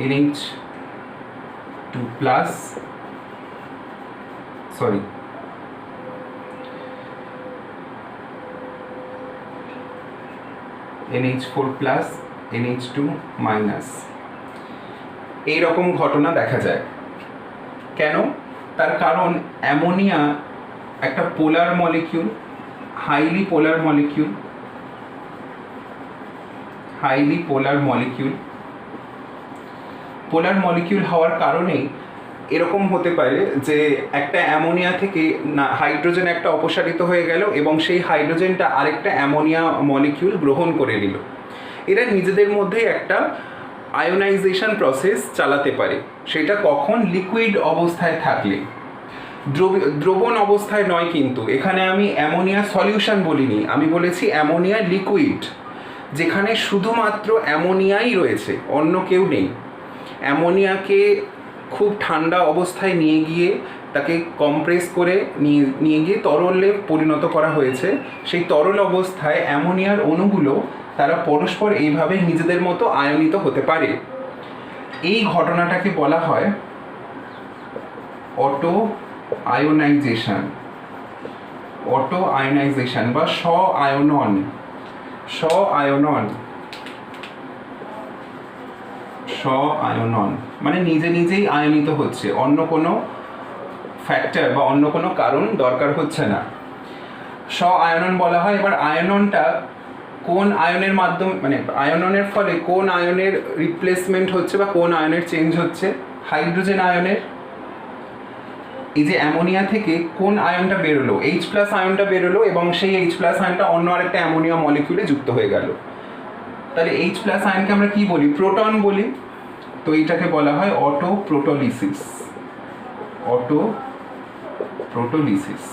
Speaker 1: NH2 plus sorry NH4 plus NH2 minus, এইরকম ঘটনা দেখা যায়। কেন? তার কারণ অ্যামোনিয়া একটা পোলার মলিকিউল, হাইলি পোলার মলিকিউল, পোলার মলিকিউল হওয়ার কারণেই এরকম হতে পারে যে একটা অ্যামোনিয়া থেকে না হাইড্রোজেন একটা অপসারিত হয়ে গেল এবং সেই হাইড্রোজেনটা আরেকটা অ্যামোনিয়া মলিকিউল গ্রহণ করে নিল। এরা নিজেদের মধ্যেই একটা আয়োনাইজেশন প্রসেস চালাতে পারে। সেটা কখন? লিকুইড অবস্থায় থাকলে, দ্রবণ অবস্থায় নয়। কিন্তু এখানে আমি অ্যামোনিয়া সলিউশন বলিনি, আমি বলেছি অ্যামোনিয়া লিকুইড। যেখানে শুধুমাত্র অ্যামোনিয়াই রয়েছে, অন্য কেউ নেই। অ্যামোনিয়াকে খুব ঠান্ডা অবস্থায় নিয়ে গিয়ে তাকে কম্প্রেস করে নিয়ে গিয়ে তরলে পরিণত করা হয়েছে। সেই তরল অবস্থায় অ্যামোনিয়ার অণুগুলো তারা পরস্পর এইভাবে নিজেদের মতো আয়নিত হতে পারে। এই ঘটনাটাকে বলা হয় অটো আয়োনাইজেশন, অটো আয়োনাইজেশন বা স্ব-আয়নন। স্ব-আয়নন মানে নিজে নিজেই আয়নিত হচ্ছে, অন্য কোনো ফ্যাক্টর বা অন্য কোনো কারণ দরকার হচ্ছে না। স্ব-আয়নন বলা হয়। এবার আয়ননটা কোন আয়নের মাধ্যমে, মানে আয়ননের ফলে কোন আয়নের রিপ্লেসমেন্ট হচ্ছে বা কোন আয়নের চেঞ্জ হচ্ছে? হাইড্রোজেন আয়নের। এই যে অ্যামোনিয়া থেকে কোন আয়নটা বেরোলো? H+ আয়নটা বেরোলো এবং সেই H+ আয়নটা অন্য আরেকটা অ্যামোনিয়া মলিকিউলে যুক্ত হয়ে গেল। তাহলে H+ আয়নকে আমরা কি বলি? প্রোটন বলি। তো এইটাকে বলা হয় অটো প্রোটোলিসিস। অটো প্রোটোলিসিস,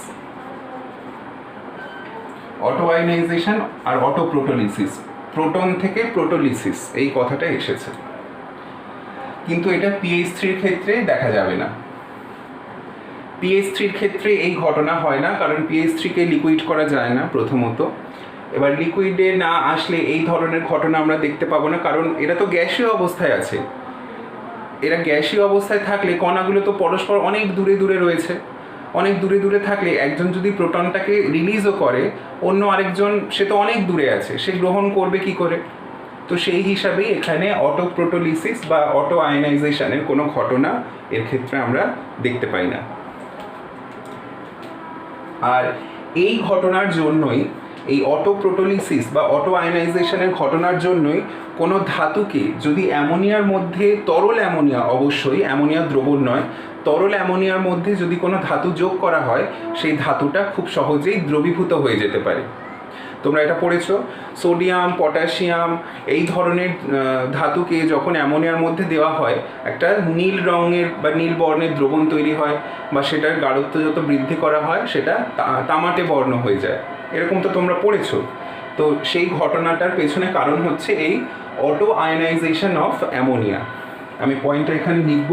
Speaker 1: অটো আয়োনাইজেশন আর অটো প্রোটোলিসিস, প্রোটন থেকে প্রোটোলিসিস এই কথাটা এসেছে। কিন্তু এটা pH3 ক্ষেত্রে দেখা যাবে না। pH3 ক্ষেত্রে এই ঘটনা হয় না, কারণ pH3 লিকুইড করা যায় না প্রথমত। এবার লিকুইডে না আসলে এই ধরনের ঘটনা আমরা দেখতে পাবো না, কারণ এরা তো গ্যাসীয় অবস্থায় আছে। এরা গ্যাসীয় অবস্থায় থাকলে কণাগুলো তো পরস্পর অনেক দূরে দূরে রয়েছে। অনেক দূরে দূরে থাকলে একজন যদি প্রোটনটাকে রিলিজও করে, অন্য আরেকজন সে তো অনেক দূরে আছে, সে গ্রহণ করবে কি করে? তো সেই হিসাবেই এখানে অটো প্রোটোলিসিস বা অটো আয়োনাইজেশনের কোনো ঘটনা এর ক্ষেত্রে আমরা দেখতে পাই না। আর এই ঘটনার জন্যই, এই অটো প্রোটোলিসিস বা অটো আয়োনাইজেশনের ঘটনার জন্যই কোনো ধাতুকে যদি অ্যামোনিয়ার মধ্যে, তরল অ্যামোনিয়া অবশ্যই, অ্যামোনিয়া দ্রবণ নয়, তরল অ্যামোনিয়ার মধ্যে যদি কোনো ধাতু যোগ করা হয়, সেই ধাতুটা খুব সহজেই দ্রবীভূত হয়ে যেতে পারে। তোমরা এটা পড়েছো, সোডিয়াম, পটাশিয়াম এই ধরনের ধাতুকে যখন অ্যামোনিয়ার মধ্যে দেওয়া হয়, একটা নীল রঙের বা নীল বর্ণের দ্রবণ তৈরি হয়, বা সেটার গাঢ়ত্ব যত বৃদ্ধি করা হয় সেটা তামাটে বর্ণ হয়ে যায়। এরকম তো তোমরা পড়েছো। তো সেই ঘটনাটার পেছনে কারণ হচ্ছে এই অটো আয়োনাইজেশন অফ অ্যামোনিয়া। আমি পয়েন্টটা এখানে লিখব।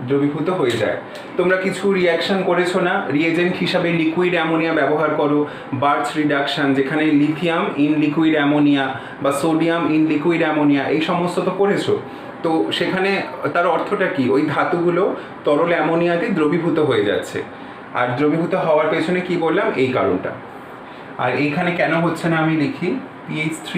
Speaker 1: দ্রবীভূত হয়ে যায়। তোমরা কিছু রিয়াকশন করেছো না? রিয়েজেন্ট হিসাবে লিকুইড অ্যামোনিয়া ব্যবহার করো, বার্চ রিডাকশন, যেখানে লিথিয়াম ইন লিকুইড অ্যামোনিয়া বা সোডিয়াম ইন লিকুইড অ্যামোনিয়া, এই সমস্ত তো করেছো। তো সেখানে তার অর্থটা কি? ওই ধাতুগুলো তরল অ্যামোনিয়াতে দ্রবীভূত হয়ে যাচ্ছে। আর দ্রবীভূত হওয়ার পেছনে কি বললাম? এই কারণটা। আর এইখানে কেন হচ্ছে না আমি লিখি pH3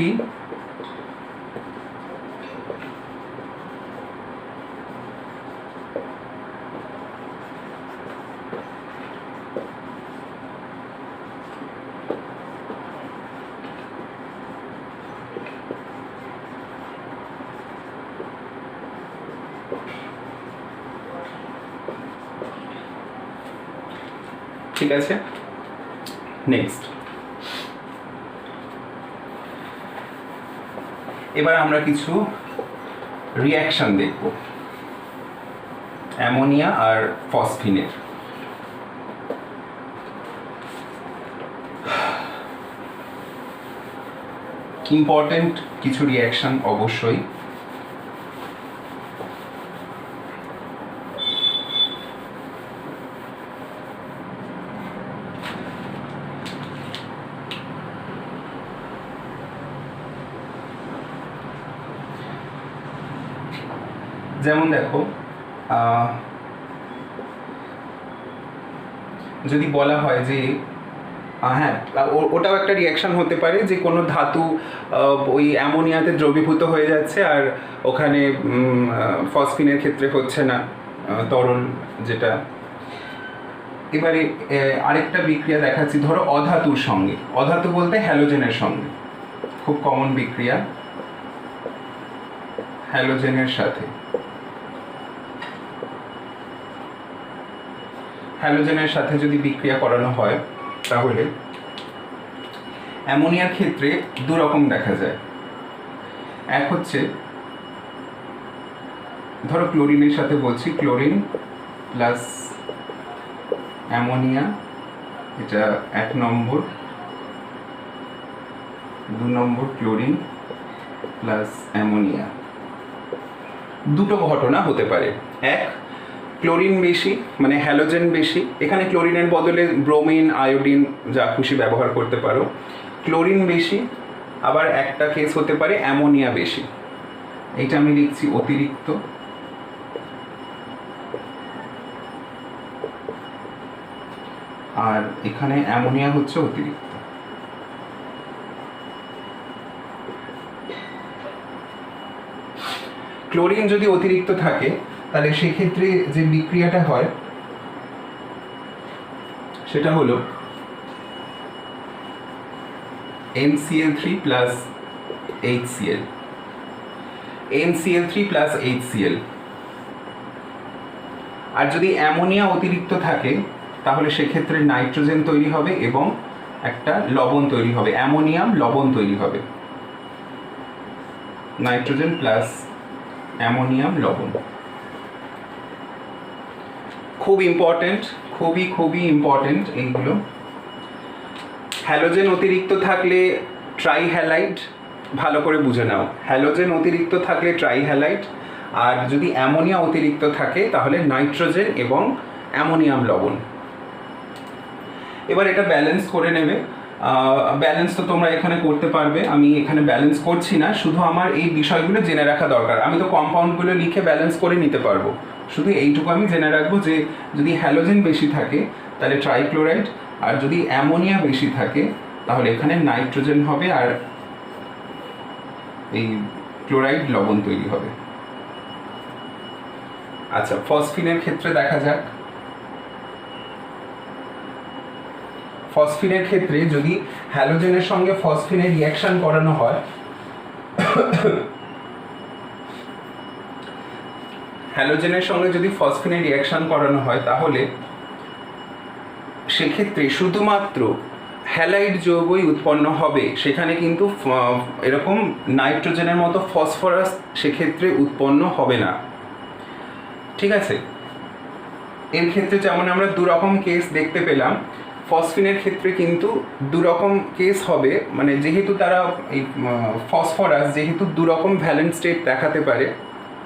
Speaker 1: ঠিক আছে। নেক্সট, এবার আমরা কিছু রিয়াকশন দেখব অ্যামোনিয়া আর ফসফিনের। ইম্পর্টেন্ট কিছু রিয়াকশন অবশ্যই। যেমন দেখো, যদি বলা হয় যে হ্যাঁ, ওটাও একটা রিয়াকশন হতে পারে যে কোনো ধাতু ওই অ্যামোনিয়াতে দ্রবীভূত হয়ে যাচ্ছে আর ওখানে ফসফিনের ক্ষেত্রে হচ্ছে না, তরল যেটা। এবারে আরেকটা বিক্রিয়া দেখাচ্ছি, ধরো অধাতুর সঙ্গে, অধাতু বলতে হ্যালোজেনের সঙ্গে, খুব কমন বিক্রিয়া, হ্যালোজেনের সাথে, হ্যালোজেনের সাথে যদি বিক্রিয়া করানো হয় তাহলে অ্যামোনিয়ার ক্ষেত্রে দু রকম দেখা যায়। এক হচ্ছে ধরো ক্লোরিনের সাথে বলছি, ক্লোরিন প্লাস অ্যামোনিয়া, এটা 1 নম্বর, 2 নম্বর ক্লোরিন প্লাস অ্যামোনিয়া। দুটো ঘটনা হতে পারে, এক ক্লোরিন বেশি মানে হ্যালোজেন বেশি, এখানে ক্লোরিনের বদলে ব্রোমিন, আয়োডিন যা খুশি ব্যবহার করতে পারো, ক্লোরিন বেশি। আবার একটা কেস হতে পারে অ্যামোনিয়া বেশি, এইটা আমি লিখছি অতিরিক্ত, আর এখানে অ্যামোনিয়া হচ্ছে অতিরিক্ত। ক্লোরিন যদি অতিরিক্ত থাকে তাহলে সেক্ষেত্রে যে বিক্রিয়াটা হয় সেটা হলো NCl3 plus HCl, NCl3 plus HCl। আর যদি অ্যামোনিয়া অতিরিক্ত থাকে তাহলে সেক্ষেত্রে নাইট্রোজেন তৈরি হবে এবং একটা লবণ তৈরি হবে, অ্যামোনিয়াম লবণ তৈরি হবে, নাইট্রোজেন প্লাস অ্যামোনিয়াম লবণ। খুব ইম্পর্টেন্ট, খুবই ইম্পর্টেন্ট এইগুলো। হ্যালোজেন অতিরিক্ত থাকলে ট্রাইহ্যালাইড, ভালো করে বুঝে নাও, হ্যালোজেন অতিরিক্ত থাকলে ট্রাইহ্যালাইড, আর যদি অ্যামোনিয়া অতিরিক্ত থাকে তাহলে নাইট্রোজেন এবং অ্যামোনিয়াম লবণ। এবার এটা ব্যালেন্স করে নেবে, ব্যালেন্স তো তোমরা এখানে করতে পারবে, আমি এখানে ব্যালেন্স করছি না, শুধু আমার এই বিষয়গুলো জেনে রাখা দরকার। আমি তো কম্পাউন্ডগুলো লিখে ব্যালেন্স করে নিতে পারবো, শুধু এইটুকু আমি জেনে রাখবো যে যদি হ্যালোজেন বেশি থাকে তাহলে ট্রাইক্লোরাইড, আর যদি অ্যামোনিয়া বেশি থাকে তাহলে এখানে নাইট্রোজেন হবে আর এই ক্লোরাইড লবণ তৈরি হবে। আচ্ছা, ফসফিনের ক্ষেত্রে দেখা যাক। ফসফিনের ক্ষেত্রে যদি হ্যালোজেনের সঙ্গে ফসফিনের রিঅ্যাকশন করানো হয়, হ্যালোজেনের সঙ্গে যদি ফসফিনের রিঅ্যাকশন করানো হয় তাহলে সেক্ষেত্রে শুধুমাত্র হ্যালাইড যৌগই উৎপন্ন হবে, সেখানে কিন্তু এরকম নাইট্রোজেনের মতো ফসফরাস সেক্ষেত্রে উৎপন্ন হবে না, ঠিক আছে? এর ক্ষেত্রে যেমন আমরা দু রকম কেস দেখতে পেলাম, ফসফিনের ক্ষেত্রে কিন্তু দু রকম কেস হবে, মানে যেহেতু তারা এই ফসফরাস যেহেতু দু রকম ভ্যালেন্ট স্টেট দেখাতে পারে,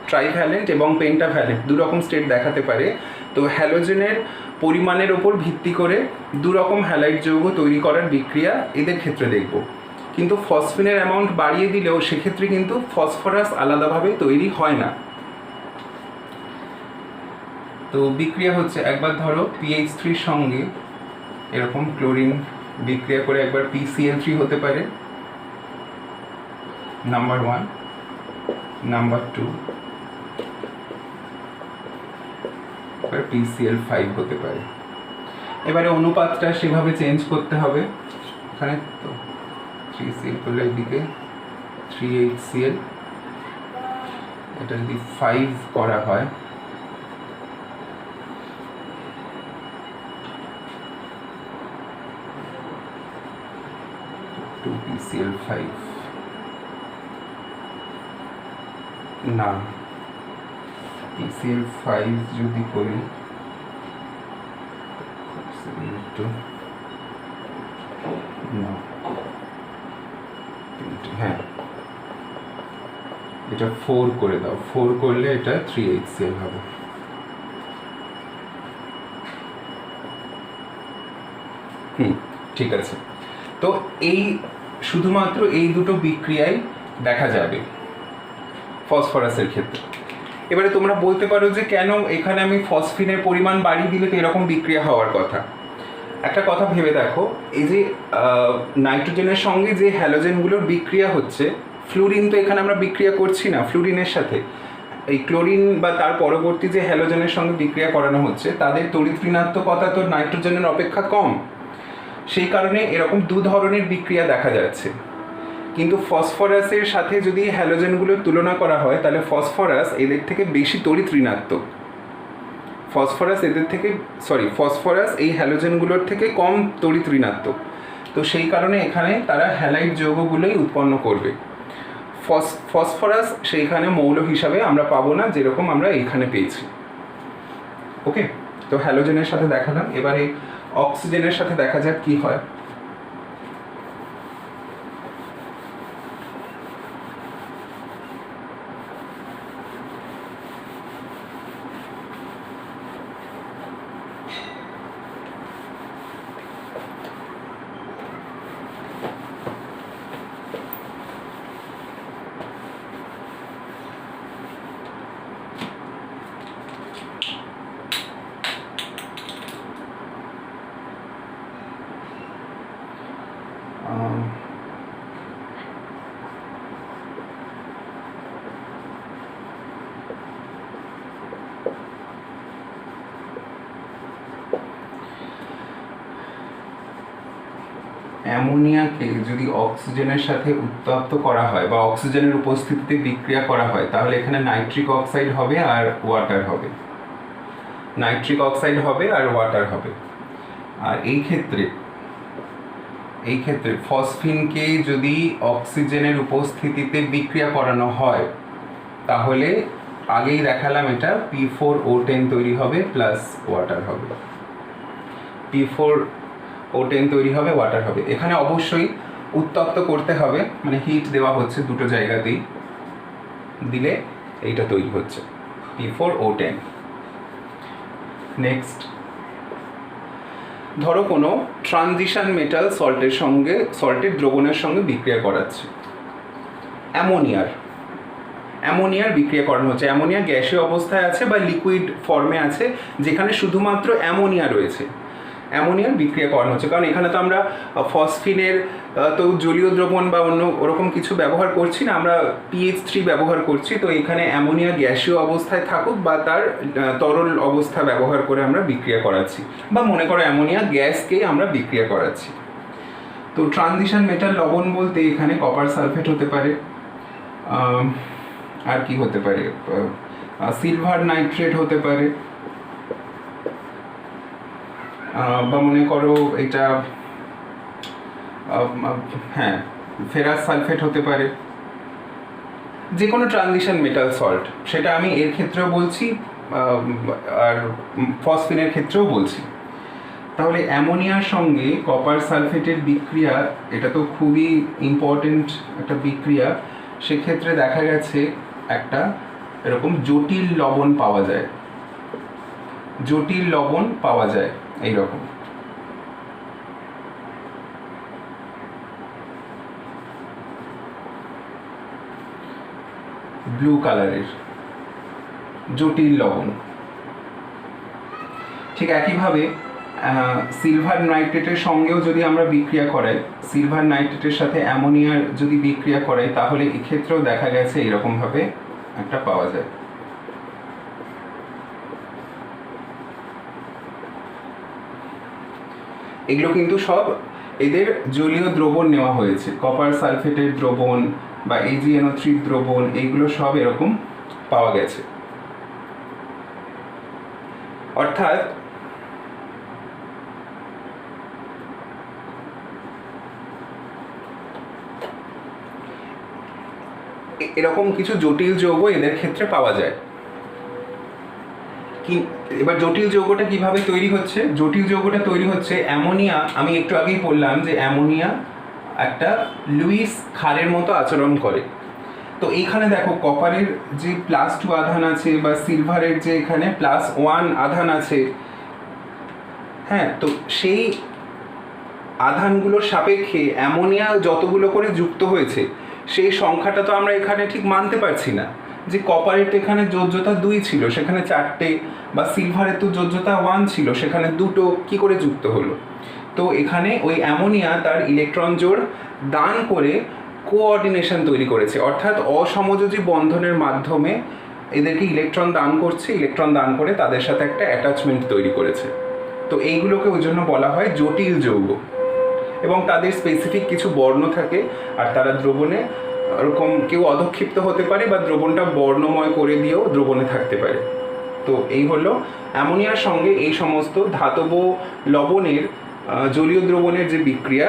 Speaker 1: ট্রাইভ্যালেন্ট এবং পেন্টাভ্যালেন্ট দু রকম স্টেট দেখাতে পারে, তো হ্যালোজেনের পরিমাণের ওপর ভিত্তি করে দু রকম হ্যালাইড যৌগ তৈরি করার বিক্রিয়া এদের ক্ষেত্রে দেখব। কিন্তু ফসফিনের অ্যামাউন্ট বাড়িয়ে দিলেও সেক্ষেত্রে কিন্তু ফসফরাস আলাদাভাবে তৈরি হয় না। তো বিক্রিয়া হচ্ছে, একবার ধরো PH3 সঙ্গে এরকম ক্লোরিন বিক্রিয়া করে একবার PCl3 হতে পারে, নাম্বার 1, নাম্বার 2 এবার PCl5 হতে পারে। এবারে অনুপাতটা সেভাবে চেঞ্জ করতে হবে, এখানে তো 3Cl করলে এদিকে 3HCl, এটা যদি 5 করা হয় PCl5 না, PCl5 যদি করি হ্যাঁ, এটা 4 করে দাও, 4 করলে এটা 3HCl হবে। ঠিক আছে, তো এই শুধুমাত্র এই দুটো বিক্রিয়াই দেখা যাবে ফসফরাসের ক্ষেত্রে। এবারে তোমরা বলতে পারো যে কেন এখানে আমি ফসফিনের পরিমাণ বাড়িয়ে দিলে তো এরকম বিক্রিয়া হওয়ার কথা। একটা কথা ভেবে দেখো, এই যে নাইট্রোজেনের সঙ্গে যে হ্যালোজেনগুলোর বিক্রিয়া হচ্ছে, ফ্লুরিন তো এখানে আমরা বিক্রিয়া করছি না ফ্লুরিনের সাথে, এই ক্লোরিন বা তার পরবর্তী যে হ্যালোজেনের সঙ্গে বিক্রিয়া করানো হচ্ছে তাদের তড়িৎ ঋণাত্মকতা তো নাইট্রোজেনের অপেক্ষা কম, সেই কারণে এরকম দু ধরনের বিক্রিয়া দেখা যাচ্ছে। কিন্তু ফসফরাসের সাথে যদি হ্যালোজেনগুলোর তুলনা করা হয় তাহলে ফসফরাস এদের থেকে বেশি তড়িৎ ঋণাত্মক। ফসফরাস এই হ্যালোজেনগুলোর থেকে কম তড়িৎ ঋণাত্মক, তো সেই কারণে এখানে তারা হ্যালাইড যৌগগুলোই উৎপন্ন করবে। ফসফরাস সেইখানে মৌল হিসাবে আমরা পাবো না, যেরকম আমরা এইখানে পেয়েছি। ওকে, তো হ্যালোজেনের সাথে দেখালাম, এবারে অক্সিজেনের সাথে দেখা যাক কি হয়। অ্যামোনিয়াকে যদি অক্সিজেনের সাথে উত্তপ্ত করা হয় বা অক্সিজেনের উপস্থিতিতে বিক্রিয়া করা হয় তাহলে এখানে নাইট্রিক অক্সাইড হবে আর ওয়াটার হবে, নাইট্রিক অক্সাইড হবে আর ওয়াটার হবে। আর এই ক্ষেত্রে ফসফিনকে যদি অক্সিজেনের উপস্থিতিতে বিক্রিয়া করানো হয় তাহলে আগেই দেখালাম এটা P4O10 তৈরি হবে প্লাস ওয়াটার হবে, P4O10 তৈরি হবে, ওয়াটার হবে। এখানে অবশ্যই উত্তপ্ত করতে হবে, মানে হিট দেওয়া হচ্ছে দুটো জায়গাতেই, দিলে এইটা তৈরি হচ্ছে P4O10। নেক্সট, ধরো কোনো ট্রানজিশন মেটাল সল্টের দ্রবণের সঙ্গে বিক্রিয়া করাচ্ছে, অ্যামোনিয়ার বিক্রিয়া করানো হচ্ছে। অ্যামোনিয়া গ্যাসীয় অবস্থায় আছে বা লিকুইড ফর্মে আছে, যেখানে শুধুমাত্র অ্যামোনিয়া রয়েছে, অ্যামোনিয়ার বিক্রিয়া করানো হচ্ছে। কারণ এখানে তো আমরা ফসফিনের তো জলীয় দ্রবণ বা অন্য ওরকম কিছু ব্যবহার করছি না, আমরা PH3 ব্যবহার করছি। তো এখানে অ্যামোনিয়া গ্যাসীয় অবস্থায় থাকুক বা তার তরল অবস্থা ব্যবহার করে আমরা বিক্রিয়া করাচ্ছি, বা মনে করো অ্যামোনিয়া গ্যাসকেই আমরা বিক্রিয়া করাচ্ছি। তো ট্রানজিশন মেটাল লবণ বলতে এখানে কপার সালফেট হতে পারে, আর কি হতে পারে, সিলভার নাইট্রেট হতে পারে, বা মনে করো এটা হ্যাঁ ফেরাস সালফেট হতে পারে, যে কোনো ট্রানজিশন মেটাল সল্ট, সেটা আমি এর ক্ষেত্রেও বলছি আর ফসফিনের ক্ষেত্রেও বলছি। তাহলে অ্যামোনিয়ার সঙ্গে কপার সালফেটের বিক্রিয়া, এটা তো খুবই ইম্পর্টেন্ট একটা বিক্রিয়া। সেক্ষেত্রে দেখা গেছে একটা এরকম জটিল লবণ পাওয়া যায় এইরকম। ব্লু কালারের জটিল লবণ। ঠিক একইভাবে সিলভার নাইট্রেটের সঙ্গেও যদি আমরা বিক্রিয়া করাই, সিলভার নাইট্রেটের সাথে অ্যামোনিয়ার যদি বিক্রিয়া করাই তাহলে এক্ষেত্রেও দেখা গেছে এরকমভাবে একটা পাওয়া যায়। এগুলো কিন্তু সব এদের জলীয় দ্রবণ নেওয়া হয়েছে, কপার সালফেটের দ্রবণ বা AgNO3 দ্রবণ, এইগুলো সব এরকম পাওয়া গেছে। অর্থাৎ এরকম কিছু জটিল যৌগ এদের ক্ষেত্রে পাওয়া যায়। এবার জটিল যৌগটা কিভাবে তৈরি হচ্ছে? জটিল যৌগটা তৈরি হচ্ছে অ্যামোনিয়া, আমি একটু আগেই বললাম যে অ্যামোনিয়া একটা লুইস ক্ষারের মতো আচরণ করে। তো এইখানে দেখো কপারের যে +2 আধান আছে বা সিলভারের যে এখানে +1 আধান আছে, হ্যাঁ, তো সেই আধানগুলোর সাপেক্ষে অ্যামোনিয়া যতগুলো করে যুক্ত হয়েছে সেই সংখ্যাটা তো আমরা এখানে ঠিক মানতে পারছি না, যে কপারের এখানে যোজ্যতা 2 ছিল সেখানে 4টে, বা সিলভারের তো যোজ্যতা 1 ছিল সেখানে 2টো, কি করে যুক্ত হলো? তো এখানে ওই অ্যামোনিয়া তার ইলেকট্রন জোড় দান করে কোঅর্ডিনেশন তৈরি করেছে, অর্থাৎ অসমযোজী বন্ধনের মাধ্যমে এদেরকে ইলেকট্রন দান করছে, ইলেকট্রন দান করে তাদের সাথে একটা অ্যাটাচমেন্ট তৈরি করেছে। তো এইগুলোকে ওই জন্য বলা হয় জটিল যৌগ, এবং তাদের স্পেসিফিক কিছু বর্ণ থাকে, আর তারা দ্রবণে ওরকম কেউ অধক্ষিপ্ত হতে পারে বা দ্রবণটা বর্ণময় করে দিয়েও দ্রবণে থাকতে পারে। তো এই হলো অ্যামোনিয়ার সঙ্গে এই সমস্ত ধাতব লবণের জলীয় দ্রবণের যে বিক্রিয়া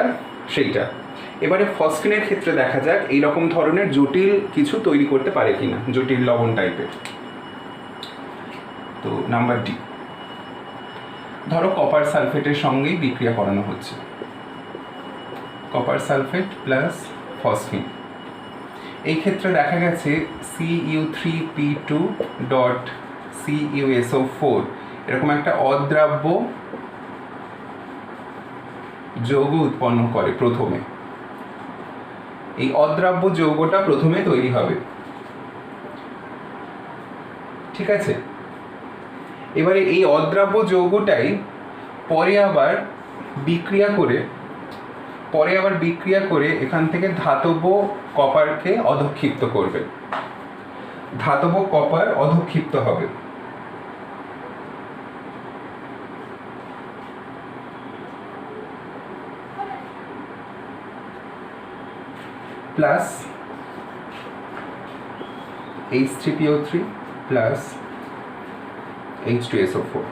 Speaker 1: সেইটা। এবারে ফসফিনের ক্ষেত্রে দেখা যাক এইরকম ধরনের জটিল কিছু তৈরি করতে পারে কিনা, জটিল লবণ টাইপের। তো নাম্বার ডি, ধরো কপার সালফেটের সঙ্গেই বিক্রিয়া করানো হচ্ছে, কপার সালফেট প্লাস ফসফিন। এই ক্ষেত্রে দেখা গেছে Cu3P2.CuSO4 এরকম একটা অদ্রাব্য যৌগ উৎপন্ন করে প্রথমে। এই অদ্রাব্য যৌগটা প্রথমে তৈরি হবে, ঠিক আছে। এবারে এই অদ্রাব্য যৌগটাই পরে আবার বিক্রিয়া করে এখান থেকে ধাতব কপারকে অধক্ষিপ্ত করবে, ধাতব কপার অধক্ষিপ্ত হবে। Plus H3PO3 plus H2SO4।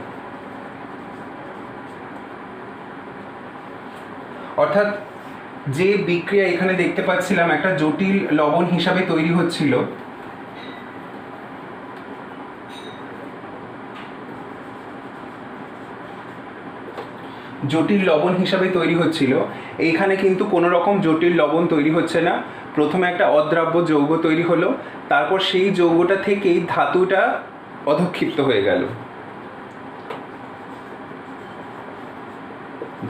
Speaker 1: অর্থাৎ যে বিক্রিয়া এখানে দেখতে পাচ্ছিলাম একটা জটিল লবণ হিসাবে তৈরি হচ্ছিল, এইখানে কিন্তু কোনো রকম জটিল লবণ তৈরি হচ্ছে না। প্রথমে একটা অদ্রাব্য যৌগ তৈরি হলো, তারপর সেই যৌগটা থেকেই ধাতুটা অধক্ষিপ্ত হয়ে গেল,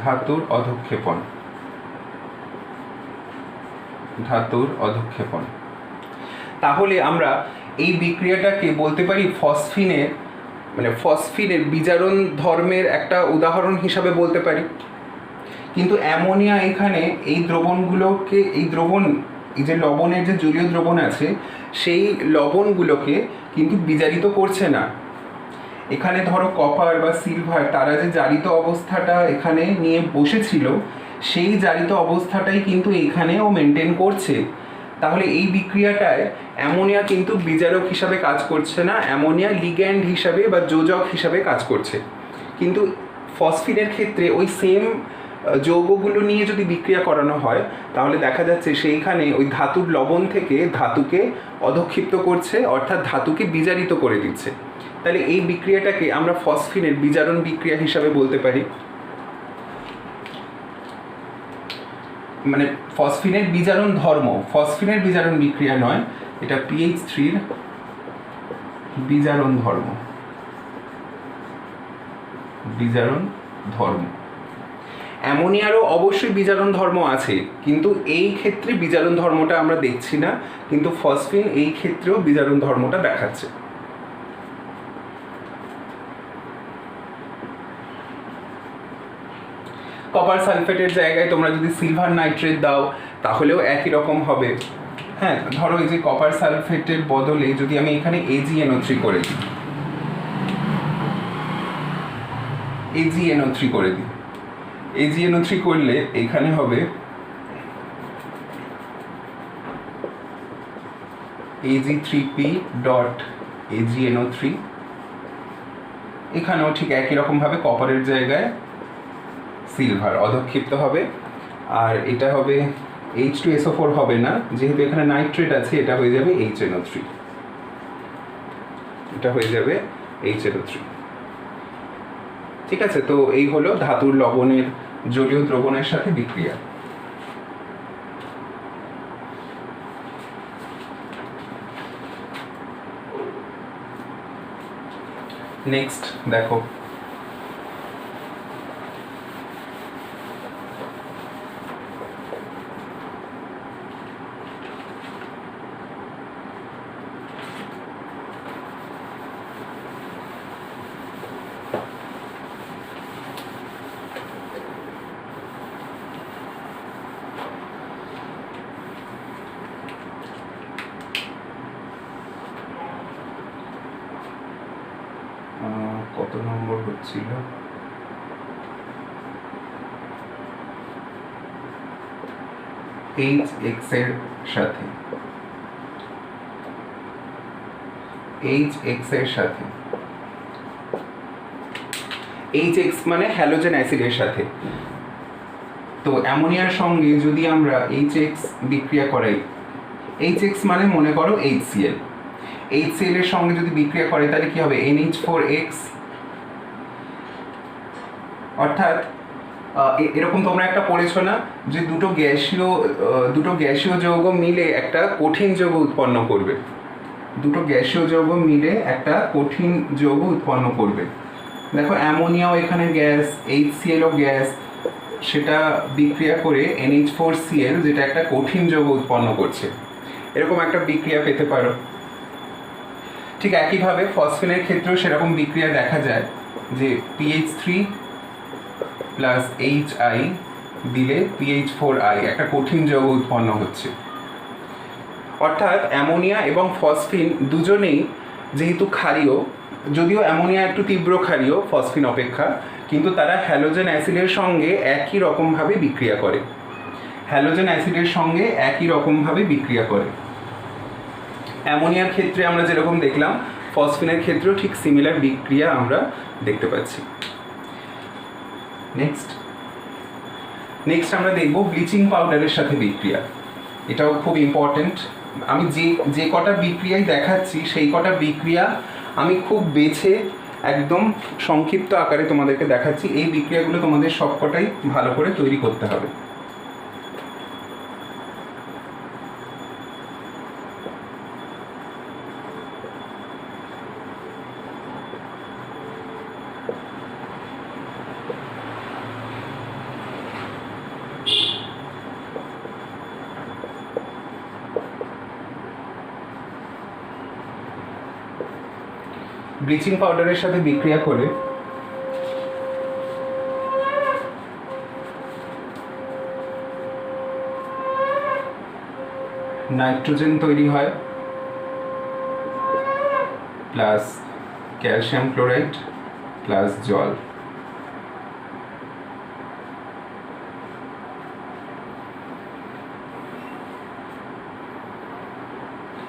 Speaker 1: ধাতুর অধক্ষেপণ। তাহলে আমরা এই বিক্রিয়াটাকে বলতে পারি ফসফিনের বিজারণ ধর্মের একটা উদাহরণ হিসাবে বলতে পারি। কিন্তু অ্যামোনিয়া এখানে এই যে লবণের যে জলীয় দ্রবণ আছে সেই লবণগুলোকে কিন্তু বিজারিত করছে না। এখানে ধরো কপার বা সিলভার তারা যে জারিত অবস্থাটা এখানে নিয়ে বসেছিল, সেই জারিত অবস্থাটাই কিন্তু এখানেও মেনটেন করছে। তাহলে এই বিক্রিয়াটায় অ্যামোনিয়া কিন্তু বিজারক হিসাবে কাজ করছে না, অ্যামোনিয়া লিগ্যান্ড হিসাবে বা যোজক হিসাবে কাজ করছে। কিন্তু ফসফিনের ক্ষেত্রে ওই সেম যৌগগুলো নিয়ে যদি বিক্রিয়া করানো হয় তাহলে দেখা যাচ্ছে সেইখানে ওই ধাতুর লবণ থেকে ধাতুকে অধক্ষিপ্ত করছে, অর্থাৎ ধাতুকে বিজারিত করে দিচ্ছে। তাহলে এই বিক্রিয়াটাকে আমরা ফসফিনের বিজারণ বিক্রিয়া হিসাবে বলতে পারি। মানে ফসফিনের বিজারণ ধর্ম, ফসফিনের বিজারণ বিক্রিয়া নয়, এটা PH3 বিজারণ ধর্ম। অ্যামোনিয়ারও অবশ্যই বিজারণ ধর্ম আছে, কিন্তু এই ক্ষেত্রে বিজারণ ধর্মটা আমরা দেখছি না, কিন্তু ফসফিন এই ক্ষেত্রেও বিজারণ ধর্মটা দেখাচ্ছে। কপার সালফেটের জায়গায় তোমরা যদি সিলভার নাইট্রেট দাও তাহলেও একই রকম হবে। হ্যাঁ, ধরো এই যে কপার সালফেটের বদলে যদি আমি এখানে AgNO3 করে দিই, AgNO3 করলে এখানে হবে Ag3P.AgNO3। এখানেও ঠিক একই রকম ভাবে কপারের জায়গায় সিলভার অধক্ষিপ্ত হবে, আর এটা হবে H2SO4 হবে না, যেহেতু এখানে নাইট্রেট আছে, এটা হয়ে যাবে HNO3। ঠিক আছে। তো এই হলো ধাতুর লবণের জলীয় দ্রবণের সাথে বিক্রিয়া। নেক্সট দেখো, হচ্ছিল HX এর সাথে, HX এর সাথে, HX মানে হ্যালোজেন অ্যাসিডের সাথে। তো অ্যামোনিয়ার সঙ্গে যদি আমরা HX বিক্রিয়া করাই, HX মানে মনে করো HCl, HCl এর সঙ্গে যদি বিক্রিয়া করে তাহলে কি হবে, NH4X। অর্থাৎ এরকম তোমরা একটা পড়েছো না যে দুটো গ্যাসীয় যৌগ মিলে একটা কঠিন যৌগ উৎপন্ন করবে, দুটো গ্যাসীয় যৌগ মিলে একটা কঠিন যৌগ উৎপন্ন করবে। দেখো অ্যামোনিয়াও এখানে গ্যাস, HClও গ্যাস, সেটা বিক্রিয়া করে NH4Cl যেটা একটা কঠিন যৌগ উৎপন্ন করছে, এরকম একটা বিক্রিয়া পেতে পারো। ঠিক একইভাবে ফসফেনের ক্ষেত্রেও সেরকম বিক্রিয়া দেখা যায় যে PH3 প্লাস HI দিলে PH4I একটা কঠিন যৌগ উৎপন্ন হচ্ছে। অর্থাৎ অ্যামোনিয়া এবং ফসফিন দুজনেই যেহেতু ক্ষারীয়, যদিও অ্যামোনিয়া একটু তীব্র ক্ষারীয় ফসফিন অপেক্ষা, কিন্তু তারা হ্যালোজেন অ্যাসিডের সঙ্গে একই রকমভাবে বিক্রিয়া করে, হ্যালোজেন অ্যাসিডের সঙ্গে একই রকমভাবে বিক্রিয়া করে। অ্যামোনিয়ার ক্ষেত্রে আমরা যেরকম দেখলাম, ফসফিনের ক্ষেত্রেও ঠিক সিমিলার বিক্রিয়া আমরা দেখতে পাচ্ছি। নেক্সট আমরা দেখব ব্লিচিং পাউডারের সাথে বিক্রিয়া। এটাও খুব ইম্পর্টেন্ট। আমি যে কটা বিক্রিয়াই দেখাচ্ছি সেই কটা বিক্রিয়া আমি খুব বেছে একদম সংক্ষিপ্ত আকারে তোমাদেরকে দেখাচ্ছি। এই বিক্রিয়াগুলো তোমাদের সবকটাই ভালো করে তৈরি করতে হবে। ব্লিচিং পাউডারের সাথে বিক্রিয়া করে নাইট্রোজেন তৈরি হয় প্লাস ক্যালসিয়াম ক্লোরাইড প্লাস জল।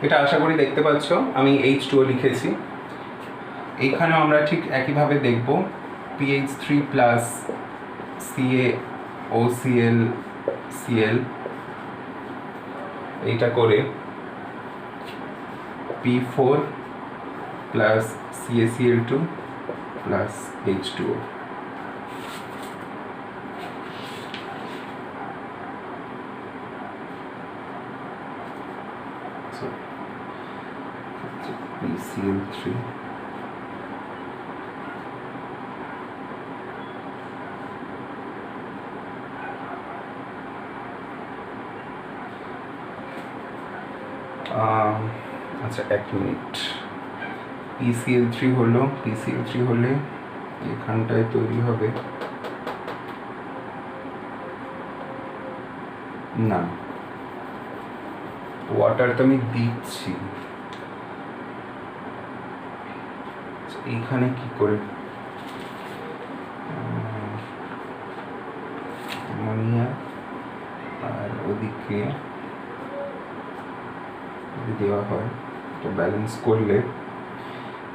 Speaker 1: এটা আশা করি দেখতে পাচ্ছ, আমি H2O লিখেছি। এইখানেও আমরা ঠিক একইভাবে দেখব PH3 প্লাস CaOCl এইটা করে P4 plus CaCl2 plus H2O। PCl3 আচ্ছা এক মিনিট, PCl3 হলে এখানটায় তৈরি হবে না, ওয়াটার তো আমি দিচ্ছি, এইখানে কি করে অ্যামোনিয়া আর ওদিকে দেওয়া হয়, তো ব্যালেন্স করলে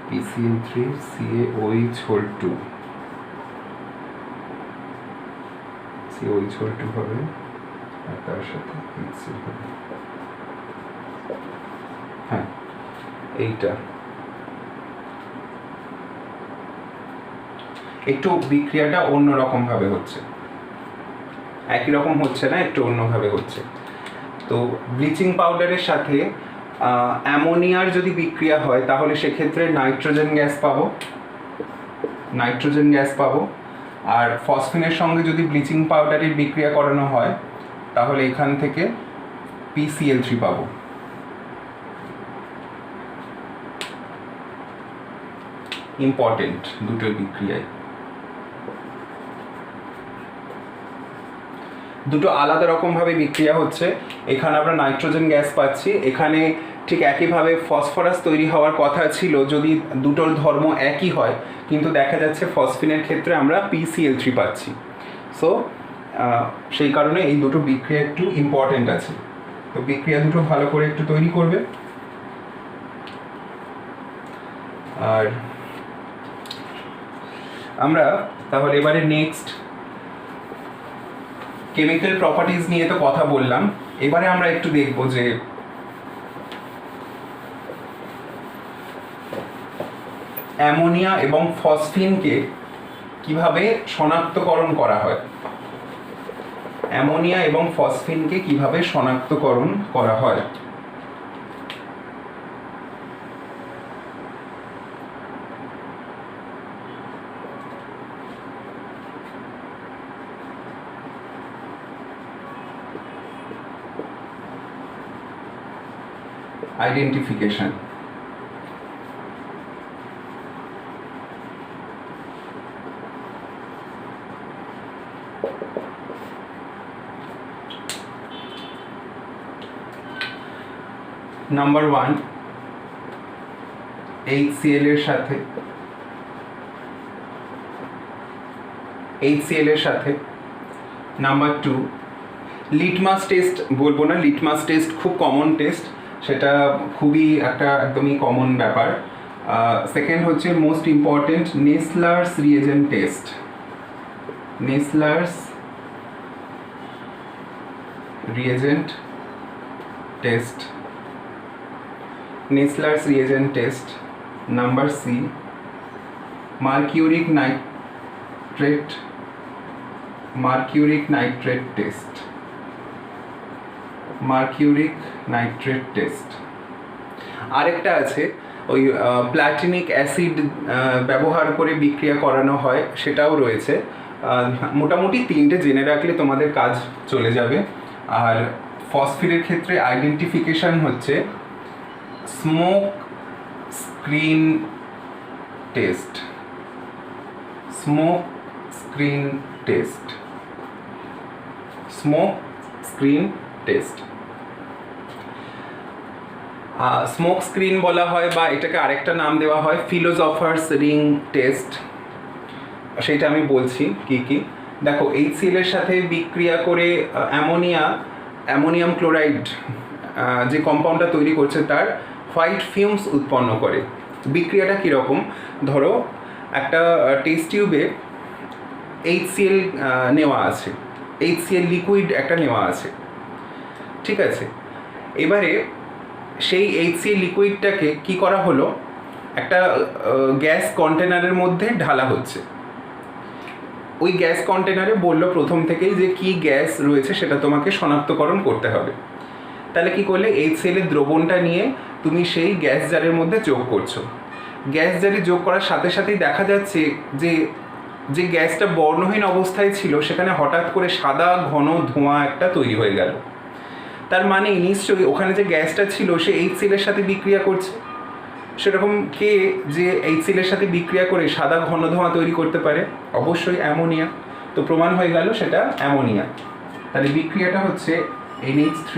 Speaker 1: PCl3 CaOH2 হবে আর তার সাথে HCl হবে। হ্যাঁ, এইটা একটু বিক্রিয়াটা অন্যরকম ভাবে হচ্ছে, একই রকম হচ্ছে না, একটু অন্যভাবে হচ্ছে। তো ব্লিচিং পাউডারের সাথে অ্যামোনিয়ার যদি বিক্রিয়া হয় তাহলে সেক্ষেত্রে নাইট্রোজেন গ্যাস পাবো, আর ফসফিনের সঙ্গে যদি ব্লিচিং পাউডারের বিক্রিয়া করানো হয় তাহলে এখান থেকে PCl3 পাবো। ইম্পর্টেন্ট দুটো বিক্রিয়ায়, দুটো আলাদা রকমভাবে বিক্রিয়া হচ্ছে। এখানে আমরা নাইট্রোজেন গ্যাস পাচ্ছি, এখানে ঠিক একইভাবে ফসফরাস তৈরি হওয়ার কথা ছিল যদি দুটোর ধর্ম একই হয়, কিন্তু দেখা যাচ্ছে ফসফিনের ক্ষেত্রে আমরা PCl3 পাচ্ছি। সো সেই কারণে এই দুটো বিক্রিয়া একটু ইম্পর্টেন্ট আছে। তো বিক্রিয়া দুটো ভালো করে একটু তৈরি করবে। আর আমরা তাহলে এবারে নেক্সট কেমিক্যাল প্রপার্টিজ নিয়ে তো কথা বললাম, এবারে আমরা একটু দেখব যে অ্যামোনিয়া এবং ফসফিনকে কিভাবে শনাক্তকরণ করা হয়। অ্যামোনিয়া এবং ফসফিনকে কিভাবে শনাক্তকরণ করা হয়। আইডেন্টিফিকেশন। নাম্বার 1 HCl এর সাথে নাম্বার 2 লিটমাস টেস্ট, বলবো না লিটমাস টেস্ট খুব কমন টেস্ট, সেটা খুবই একটা একদমই কমন ব্যাপার। সেকেন্ড হচ্ছে most important Nessler's reagent test. Nessler's reagent test. Nesler's reagent test. Number C, mercuric nitrate test. Mercuric nitrate test. আরেকটা আছে ওই প্ল্যাটিনিক অ্যাসিড ব্যবহার করে বিক্রিয়া করানো হয়, সেটাও রয়েছে। মোটামুটি তিনটে জেনে রাখলে তোমাদের কাজ চলে যাবে। আর ফসফিনের ক্ষেত্রে আইডেন্টিফিকেশন হচ্ছে smoke screen test. Smoke screen test. Smoke screen test. Smoke screen বলা হয় বা এটাকে আরেকটা নাম দেওয়া হয় ফিলোজফার্স রিং টেস্ট। সেটা আমি বলছি কি কি। দেখো HCl এর সাথে বিক্রিয়া করে অ্যামোনিয়াম ক্লোরাইড যে কম্পাউন্ডটা তৈরি করছে তার হোয়াইট ফিউমস উৎপন্ন করে। বিক্রিয়াটা কীরকম, ধরো একটা টেস্ট টিউবে HCl নেওয়া আছে, HCl লিকুইড একটা নেওয়া আছে, ঠিক আছে। এবারে সেই HCl লিকুইডটাকে কি করা হলো, একটা গ্যাস কন্টেনারের মধ্যে ঢালা হচ্ছে। ওই গ্যাস কন্টেনারে বললো প্রথম থেকেই যে কি গ্যাস রয়েছে সেটা তোমাকে শনাক্তকরণ করতে হবে। তাহলে কি করলে HCl এর দ্রবণটা নিয়ে তুমি সেই গ্যাস জারের মধ্যে যোগ করছো। গ্যাস জারে যোগ করার সাথে সাথেই দেখা যাচ্ছে যে গ্যাসটা বর্ণহীন অবস্থায় ছিল সেখানে হঠাৎ করে সাদা ঘন ধোঁয়া একটা তৈরি হয়ে গেল। তার মানে নিশ্চয়ই ওখানে যে গ্যাসটা ছিল সে HCl এর সাথে বিক্রিয়া করছে। সেরকম কে যে HCl এর সাথে বিক্রিয়া করে সাদা ঘন ধোঁয়া তৈরি করতে পারে? অবশ্যই অ্যামোনিয়া। তো প্রমাণ হয়ে গেল সেটা অ্যামোনিয়া। তাহলে বিক্রিয়াটা হচ্ছে NH3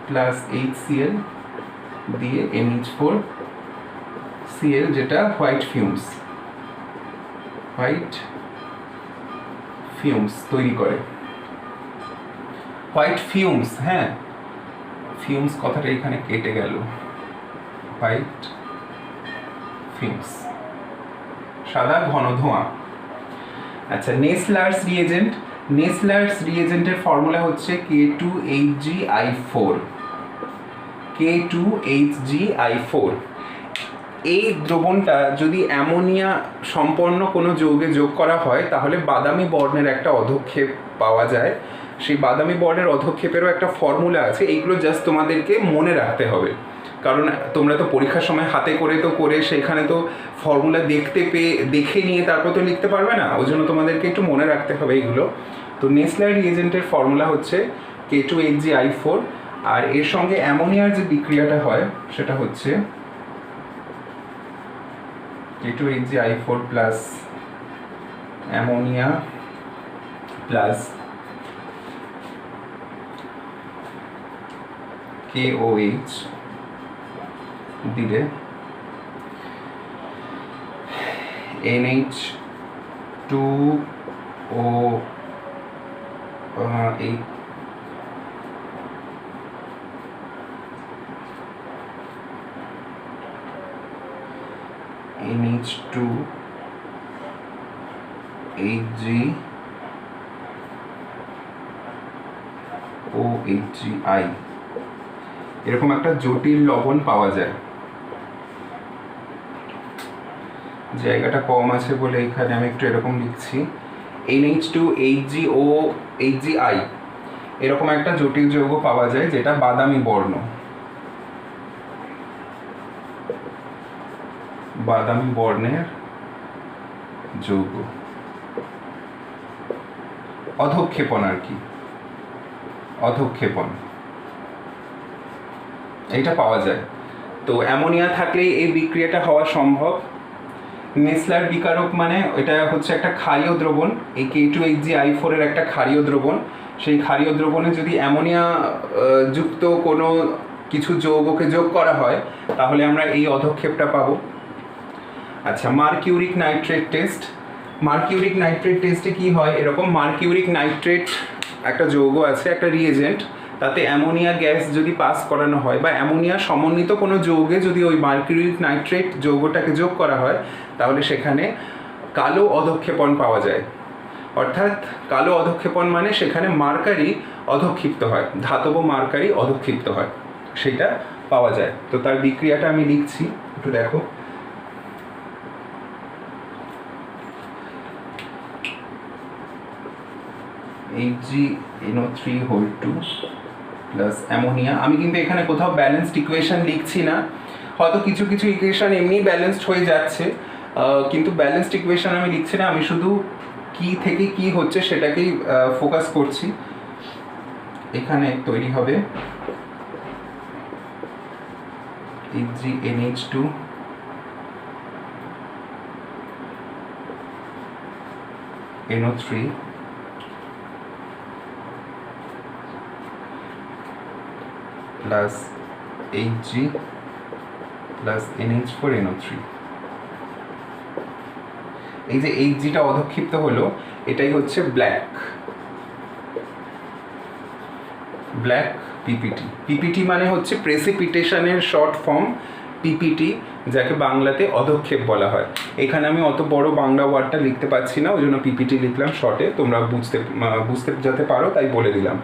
Speaker 1: প্লাস HCl দিয়ে NH4Cl, যেটা হোয়াইট ফিউমস তৈরি করে। হোয়াইট ফিউমস, হ্যাঁ ফিউমস কথাটা এখানে কেটে গেল। হোয়াইট ফিউমস, সাদা ঘন ধোঁয়া। আচ্ছা, নেসলার্স রিএজেন্টের ফর্মুলা হচ্ছে K2HgI4। K2HgI4। এই দ্রবণটা যদি অ্যামোনিয়া সম্পন্ন কোনো যৌগে যোগ করা হয় তাহলে বাদামি বর্ণের একটা অধক্ষেপ পাওয়া যায়। সেই বাদামি বর্ণের অধক্ষেপেরও একটা ফর্মুলা আছে। এইগুলো জাস্ট তোমাদেরকে মনে রাখতে হবে, কারণ তোমরা তো পরীক্ষার সময় হাতে করে সেখানে তো ফর্মুলা দেখে নিয়ে তারপর তো লিখতে পারবে না, ওই জন্য তোমাদেরকে একটু মনে রাখতে হবে এইগুলো। তো নেসলার রিএজেন্টের ফর্মুলা হচ্ছে K2HgI4, আর এর সঙ্গে অ্যামোনিয়ার যে বিক্রিয়াটা হয় সেটা হচ্ছে K2HgI4 plus ammonia plus KOH দিলে NH2O এই NH2 HgOHgI এরকম একটা জটিল লবণ পাওয়া যায়। জায়গাটা কম আছে বলে এখানে আমি একটু এরকম লিখছি, NH2HgOHgI এরকম একটা জটিল যৌগ পাওয়া যায় যেটা বাদামি বর্ণের যৌগ, অধঃক্ষেপণ আর কি, অধঃক্ষেপণ এইটা পাওয়া যায়। তো অ্যামোনিয়া থাকলেই এই বিক্রিয়াটা হওয়া সম্ভব। নেসলার বিকারক মানে এটা হচ্ছে একটা ক্ষারীয় দ্রবণ, এই K2HgI4 এর একটা ক্ষারীয় দ্রবণ। সেই ক্ষারীয় দ্রবণে যদি অ্যামোনিয়া যুক্ত কোনো কিছু যৌগকে যোগ করা হয় তাহলে আমরা এই অধঃক্ষেপটা পাবো। আচ্ছা, mercuric nitrate test. Mercuric nitrate টেস্টে কি হয়, এরকম মার্কিউরিক নাইট্রেট একটা যৌগ আছে, একটা রিএজেন্ট, তাতে অ্যামোনিয়া গ্যাস যদি পাস করানো হয় বা অ্যামোনিয়া সমন্বিত কোনো যৌগে যদি ওই মার্কিউরিক নাইট্রেট যৌগটাকে যোগ করা হয় তাহলে সেখানে কালো অধঃক্ষেপণ পাওয়া যায়। অর্থাৎ কালো অধঃক্ষেপণ মানে সেখানে মার্কারি অধঃক্ষিপ্ত হয়, ধাতব মার্কারি অধঃক্ষিপ্ত হয়, সেটা পাওয়া যায়। তো তার বিক্রিয়াটা আমি লিখছি, একটু দেখো। HgNO3(2) plus ammonia. আমি কিন্তু এখানে কোথাও ব্যালেন্সড ইকুয়েশন লিখছি না, হয়তো কিছু কিছু ইকুয়েশন এমনি ব্যালেন্সড হয়ে যাচ্ছে, কিন্তু ব্যালেন্সড ইকুয়েশন আমি লিখছি না, আমি শুধু কি থেকে কি হচ্ছে সেটাকেই ফোকাস করছি। এখানে তৈরি হবে HgNH2 NO3 plus Hg plus NH4NO3। এই যে Hgটা অধঃক্ষিপ্ত হলো, এটাই হচ্ছে ব্ল্যাক পিপিটি। পিপিটি মানে হচ্ছে প্রেসিপিটেশনের শর্ট ফর্ম পিপিটি, যাকে বাংলাতে অধঃক্ষেপ বলা হয়। এখানে আমি অত বড় বাংলা ওয়ার্ডটা লিখতে পারছি না, ওই জন্য পিপিটি লিখলাম শর্টে, তোমরা বুঝতে যাতে পারো তাই বলে দিলাম।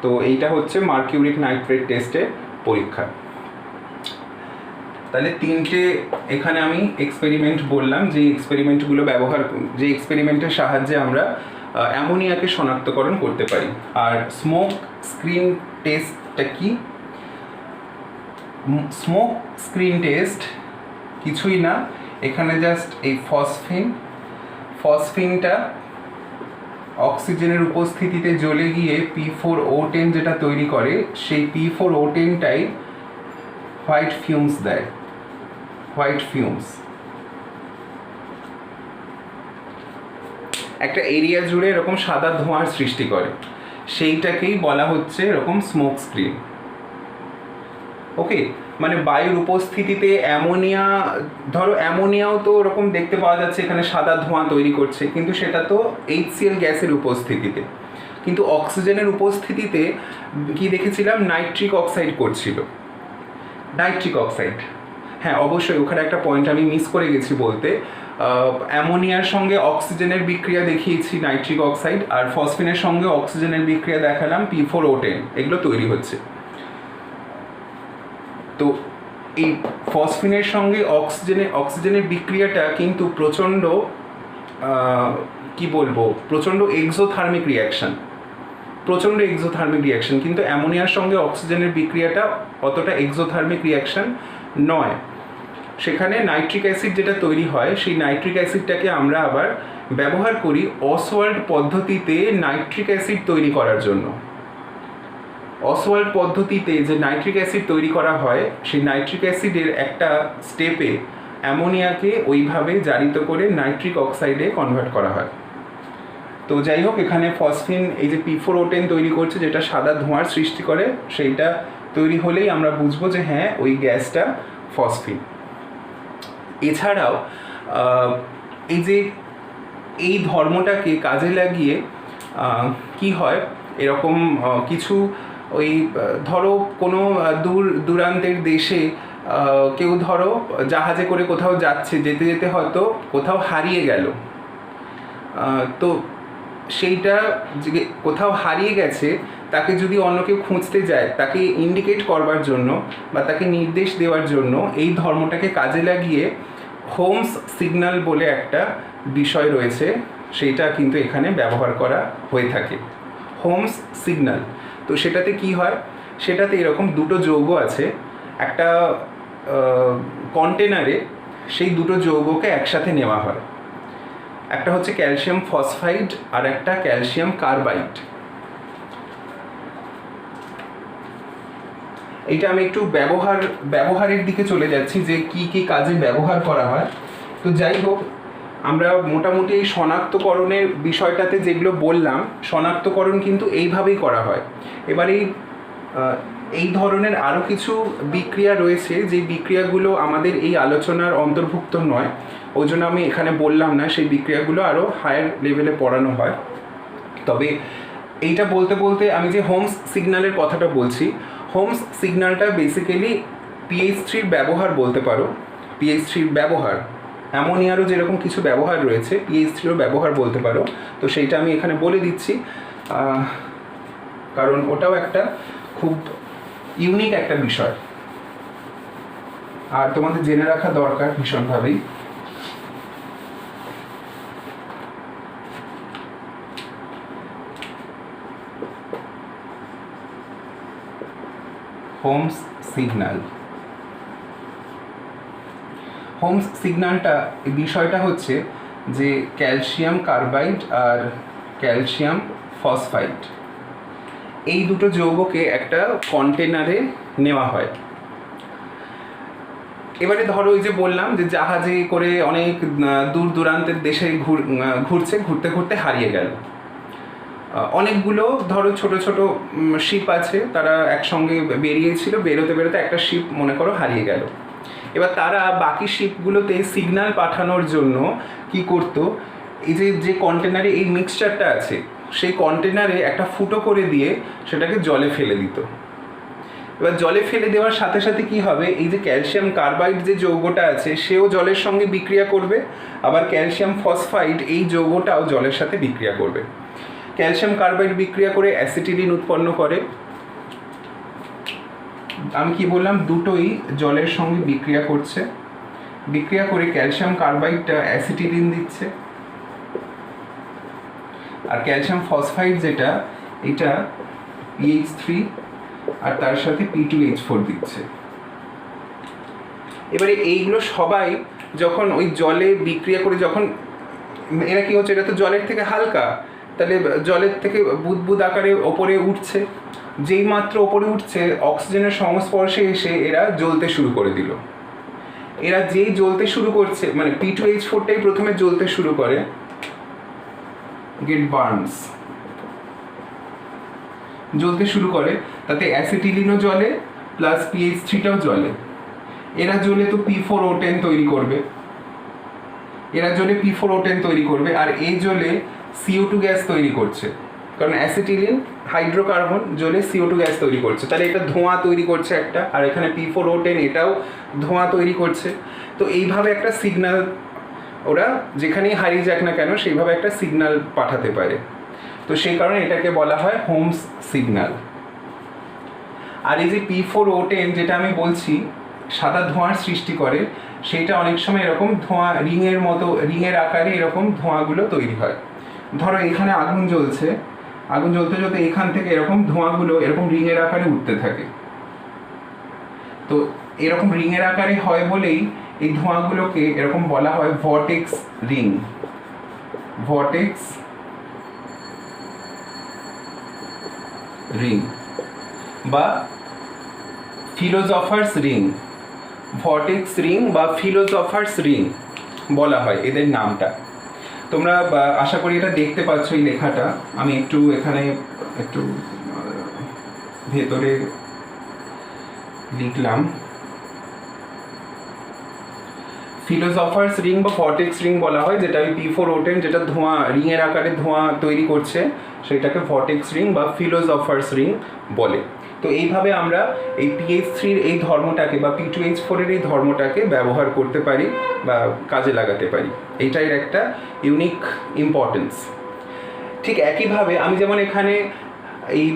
Speaker 1: তো এইটা হচ্ছে মার্কিউরিক নাইট্রেট টেস্টের পরীক্ষা। তাহলে তিনটে এখানে আমি এক্সপেরিমেন্ট বললাম, যে এক্সপেরিমেন্টের সাহায্যে আমরা অ্যামোনিয়াকে শনাক্তকরণ করতে পারি। আর স্মোক স্ক্রিন টেস্টটা কি? স্মোক স্ক্রিন টেস্ট কিছুই না, এখানে জাস্ট এই ফসফিনটা অক্সিজেনের উপস্থিতিতে জ্বলে গিয়ে P4O10 যেটা তৈরি করে, সেই P4O10টাই হোয়াইট ফিউমস দেয়, হোয়াইট ফিউমস। একটা এরিয়া জুড়ে এরকম সাদা ধোঁয়ার সৃষ্টি করে, সেইটাকেই বলা হচ্ছে এরকম স্মোক স্ক্রিন। ওকে, মানে বায়ুর উপস্থিতিতে অ্যামোনিয়া, ধরো অ্যামোনিয়াও তো ওরকম দেখতে পাওয়া যাচ্ছে এখানে সাদা ধোঁয়া তৈরি করছে, কিন্তু সেটা তো HCl গ্যাসের উপস্থিতিতে। কিন্তু অক্সিজেনের উপস্থিতিতে কি দেখেছিলাম, নাইট্রিক অক্সাইড করছিল, নাইট্রিক অক্সাইড। হ্যাঁ, অবশ্যই ওখানে একটা পয়েন্ট আমি মিস করে গেছি বলতে, অ্যামোনিয়ার সঙ্গে অক্সিজেনের বিক্রিয়া দেখিয়েছি নাইট্রিক অক্সাইড, আর ফসফিনের সঙ্গে অক্সিজেনের বিক্রিয়া দেখালাম P4O10, এগুলো তৈরি হচ্ছে। তো এই ফসফিনের সঙ্গে অক্সিজেনের বিক্রিয়াটা কিন্তু প্রচণ্ড প্রচণ্ড এক্সোথার্মিক রিয়াকশন, কিন্তু অ্যামোনিয়ার সঙ্গে অক্সিজেনের বিক্রিয়াটা অতটা এক্সোথার্মিক রিয়াকশন নয়। সেখানে নাইট্রিক অ্যাসিড যেটা তৈরি হয়, সেই নাইট্রিক অ্যাসিডটাকে আমরা আবার ব্যবহার করি অসওয়াল্ড পদ্ধতিতে নাইট্রিক অ্যাসিড তৈরি করার জন্য। অসওয়াল্ড পদ্ধতিতে যে নাইট্রিক অ্যাসিড তৈরি করা হয়, সেই নাইট্রিক অ্যাসিডের একটা স্টেপে অ্যামোনিয়াকে ওইভাবে জারিত করে নাইট্রিক অক্সাইডে কনভার্ট করা হয়। তো যাই হোক, এখানে ফসফিন এই যে P4O10 তৈরি করছে, যেটা সাদা ধোঁয়ার সৃষ্টি করে, সেইটা তৈরি হলেই আমরা বুঝবো যে হ্যাঁ, ওই গ্যাসটা ফসফিন। এছাড়াও এই যে এই ধর্মটাকে কাজে লাগিয়ে কি হয়, এরকম কিছু ওই ধরো কোনো দূর দূরান্তের দেশে কেউ ধরো জাহাজে করে কোথাও যাচ্ছে, যেতে যেতে হয়তো কোথাও হারিয়ে গেল, তো সেইটা যে কোথাও হারিয়ে গেছে তাকে যদি অন্য কেউ খুঁজতে যায়, তাকে ইন্ডিকেট করবার জন্য বা তাকে নির্দেশ দেওয়ার জন্য এই ধর্মটাকে কাজে লাগিয়ে হোমস সিগন্যাল বলে একটা বিষয় রয়েছে, সেইটা কিন্তু এখানে ব্যবহার করা হয়ে থাকে, হোমস সিগন্যাল। তো সেটাতে কি হয়, সেটাতে এরকম দুটো যৌগ আছে একটা কন্টেনারে, সেই দুটো যৌগকে একসাথে নেওয়া হয়, একটা হচ্ছে ক্যালসিয়াম ফসফাইড আর একটা ক্যালসিয়াম কার্বাইড। এইটা আমি একটু ব্যবহারের দিকে চলে যাচ্ছি যে কি কি কাজে ব্যবহার করা হয়। তো যাই হোক, আমরা মোটামুটি এই শনাক্তকরণের বিষয়টাতে যেগুলো বললাম, শনাক্তকরণ কিন্তু এইভাবেই করা হয়। এবার এই ধরনের আরও কিছু বিক্রিয়া রয়েছে, যে বিক্রিয়াগুলো আমাদের এই আলোচনার অন্তর্ভুক্ত নয়, ওই জন্য আমি এখানে বললাম না, সেই বিক্রিয়াগুলো আরও হায়ার লেভেলে পড়ানো হয়। তবে এইটা বলতে বলতে আমি যে হোমস সিগন্যালের কথাটা বলছি, হোমস সিগন্যালটা বেসিক্যালি PH3 ব্যবহার বলতে পারো, PH3 ব্যবহার, অ্যামোনিয়ারও যেরকম কিছু ব্যবহার রয়েছে PH3ও ব্যবহার বলতে পারো। তো সেইটা আমি এখানে বলে দিচ্ছি, কারণ ওটাও একটা খুব ইউনিক একটা বিষয়, আর তোমাদের জেনে রাখা দরকার ভীষণভাবেই। হোমস সিগন্যাল, হোমস সিগন্যালটা বিষয়টা হচ্ছে যে ক্যালসিয়াম কার্বাইড আর ক্যালসিয়াম ফসফাইড এই দুটো যৌগকে একটা কন্টেনারে নেওয়া হয়। এবারে ধরো ওই যে বললাম যে জাহাজে করে অনেক দূর দূরান্তের দেশে ঘুরছে, ঘুরতে ঘুরতে হারিয়ে গেল। অনেকগুলো ধরো ছোট ছোট শিপ আছে, তারা একসঙ্গে বেরিয়েছিল, বেরোতে বেরোতে একটা শিপ মনে করো হারিয়ে গেল। এবার তারা বাকি শিপগুলোতে সিগন্যাল পাঠানোর জন্য কি করতো, এই যে কন্টেনারে এই মিক্সচারটা আছে সেই কন্টেনারে একটা ফুটো করে দিয়ে সেটাকে জলে ফেলে দিত। এবার জলে ফেলে দেওয়ার সাথে সাথে কি হবে, এই যে ক্যালসিয়াম কার্বাইড যে যৌগটা আছে সেও জলের সঙ্গে বিক্রিয়া করবে, আবার ক্যালসিয়াম ফসফাইড এই যৌগটাও জলের সাথে বিক্রিয়া করবে। ক্যালসিয়াম কার্বাইড বিক্রিয়া করে অ্যাসিটিলিন উৎপন্ন করে। আমি কি বললাম, দুটোই জলের সঙ্গে বিক্রিয়া করছে, বিক্রিয়া করে ক্যালসিয়াম কার্বাইডটা অ্যাসিটিলিন দিচ্ছে, আর ক্যালসিয়াম ফসফাইড যেটা, এটা PH3 আর তার সাথে P2H4 দিচ্ছে। এবারে এইগুলো সবাই যখন ওই জলে বিক্রিয়া করে, যখন এরা কি হচ্ছে, এটা তো জলের থেকে হালকা, তাহলে জলের থেকে বুদবুদ আকারে ওপরে উঠছে, যেই মাত্র ওপরে উঠছে অক্সিজেনের সংস্পর্শে এসে এরা জ্বলতে শুরু করে দিল। এরা যেই জ্বলতে শুরু করছে, মানে P2H4টাই প্রথমে জ্বলতে শুরু করে, গেট বার্নস, জ্বলতে শুরু করে, তাতে অ্যাসিটিলিনও জ্বলে প্লাস PH3টাও জ্বলে। এরা জ্বলে তো P4O10 তৈরি করবে, এরা জ্বলে P4O10 তৈরি করবে, আর এই জ্বলে CO2 গ্যাস তৈরি করছে, কারণ অ্যাসিটিলিন হাইড্রোকার্বন জ্বলে CO2 গ্যাস তৈরি করছে, তাহলে এটা ধোঁয়া তৈরি করছে একটা, আর এখানে P4O10 এটাও ধোঁয়া তৈরি করছে। তো এইভাবে একটা সিগন্যাল ওরা যেখানেই হারিয়ে যাক না কেন সেইভাবে একটা সিগন্যাল পাঠাতে পারে। তো সেই কারণে এটাকে বলা হয় হোমস সিগন্যাল। আর এই যে P4O10 যেটা আমি বলছি সাদা ধোঁয়ার সৃষ্টি করে, সেইটা অনেক সময় এরকম ধোঁয়া রিংয়ের মতো, রিংয়ের আকারে এরকম ধোঁয়াগুলো তৈরি হয়। ধরো এখানে আগুন জ্বলছে, আগুন জ্বলতে জ্বলতে এখান থেকে এরকম ধোঁয়াগুলো এরকম রিংয়ের আকারে উঠতে থাকে। তো এরকম রিংয়ের আকারে হয় বলেই এই ধোঁয়াগুলোকে এরকম বলা হয় ভর্টেক্স রিং, ভর্টেক্স রিং বা ফিলোজফার্স রিং, ভর্টেক্স রিং বা ফিলোজফার্স রিং বলা হয় এদের নামটা। তোমরা আশা করি এটা দেখতে পাচ্ছ এই লেখাটা, আমি একটু এখানে একটু ভেতরে লিখলাম। ফিলোজফার্স রিং বা ভর্টেক্স রিং বলা হয়, যেটা ওই P4O10 যেটা ধোঁয়া রিংয়ের আকারে ধোঁয়া তৈরি করছে সেটাকে ভর্টেক্স রিং বা ফিলোজফার্স রিং বলে। তো এইভাবে আমরা এই PH3-র এই ধর্মটাকে বা P2H4-এর এই ধর্মটাকে ব্যবহার করতে পারি বা কাজে লাগাতে পারি। এইটাই একটা ইউনিক ইম্পর্টেন্স। ঠিক একইভাবে আমি যেমন এখানে এই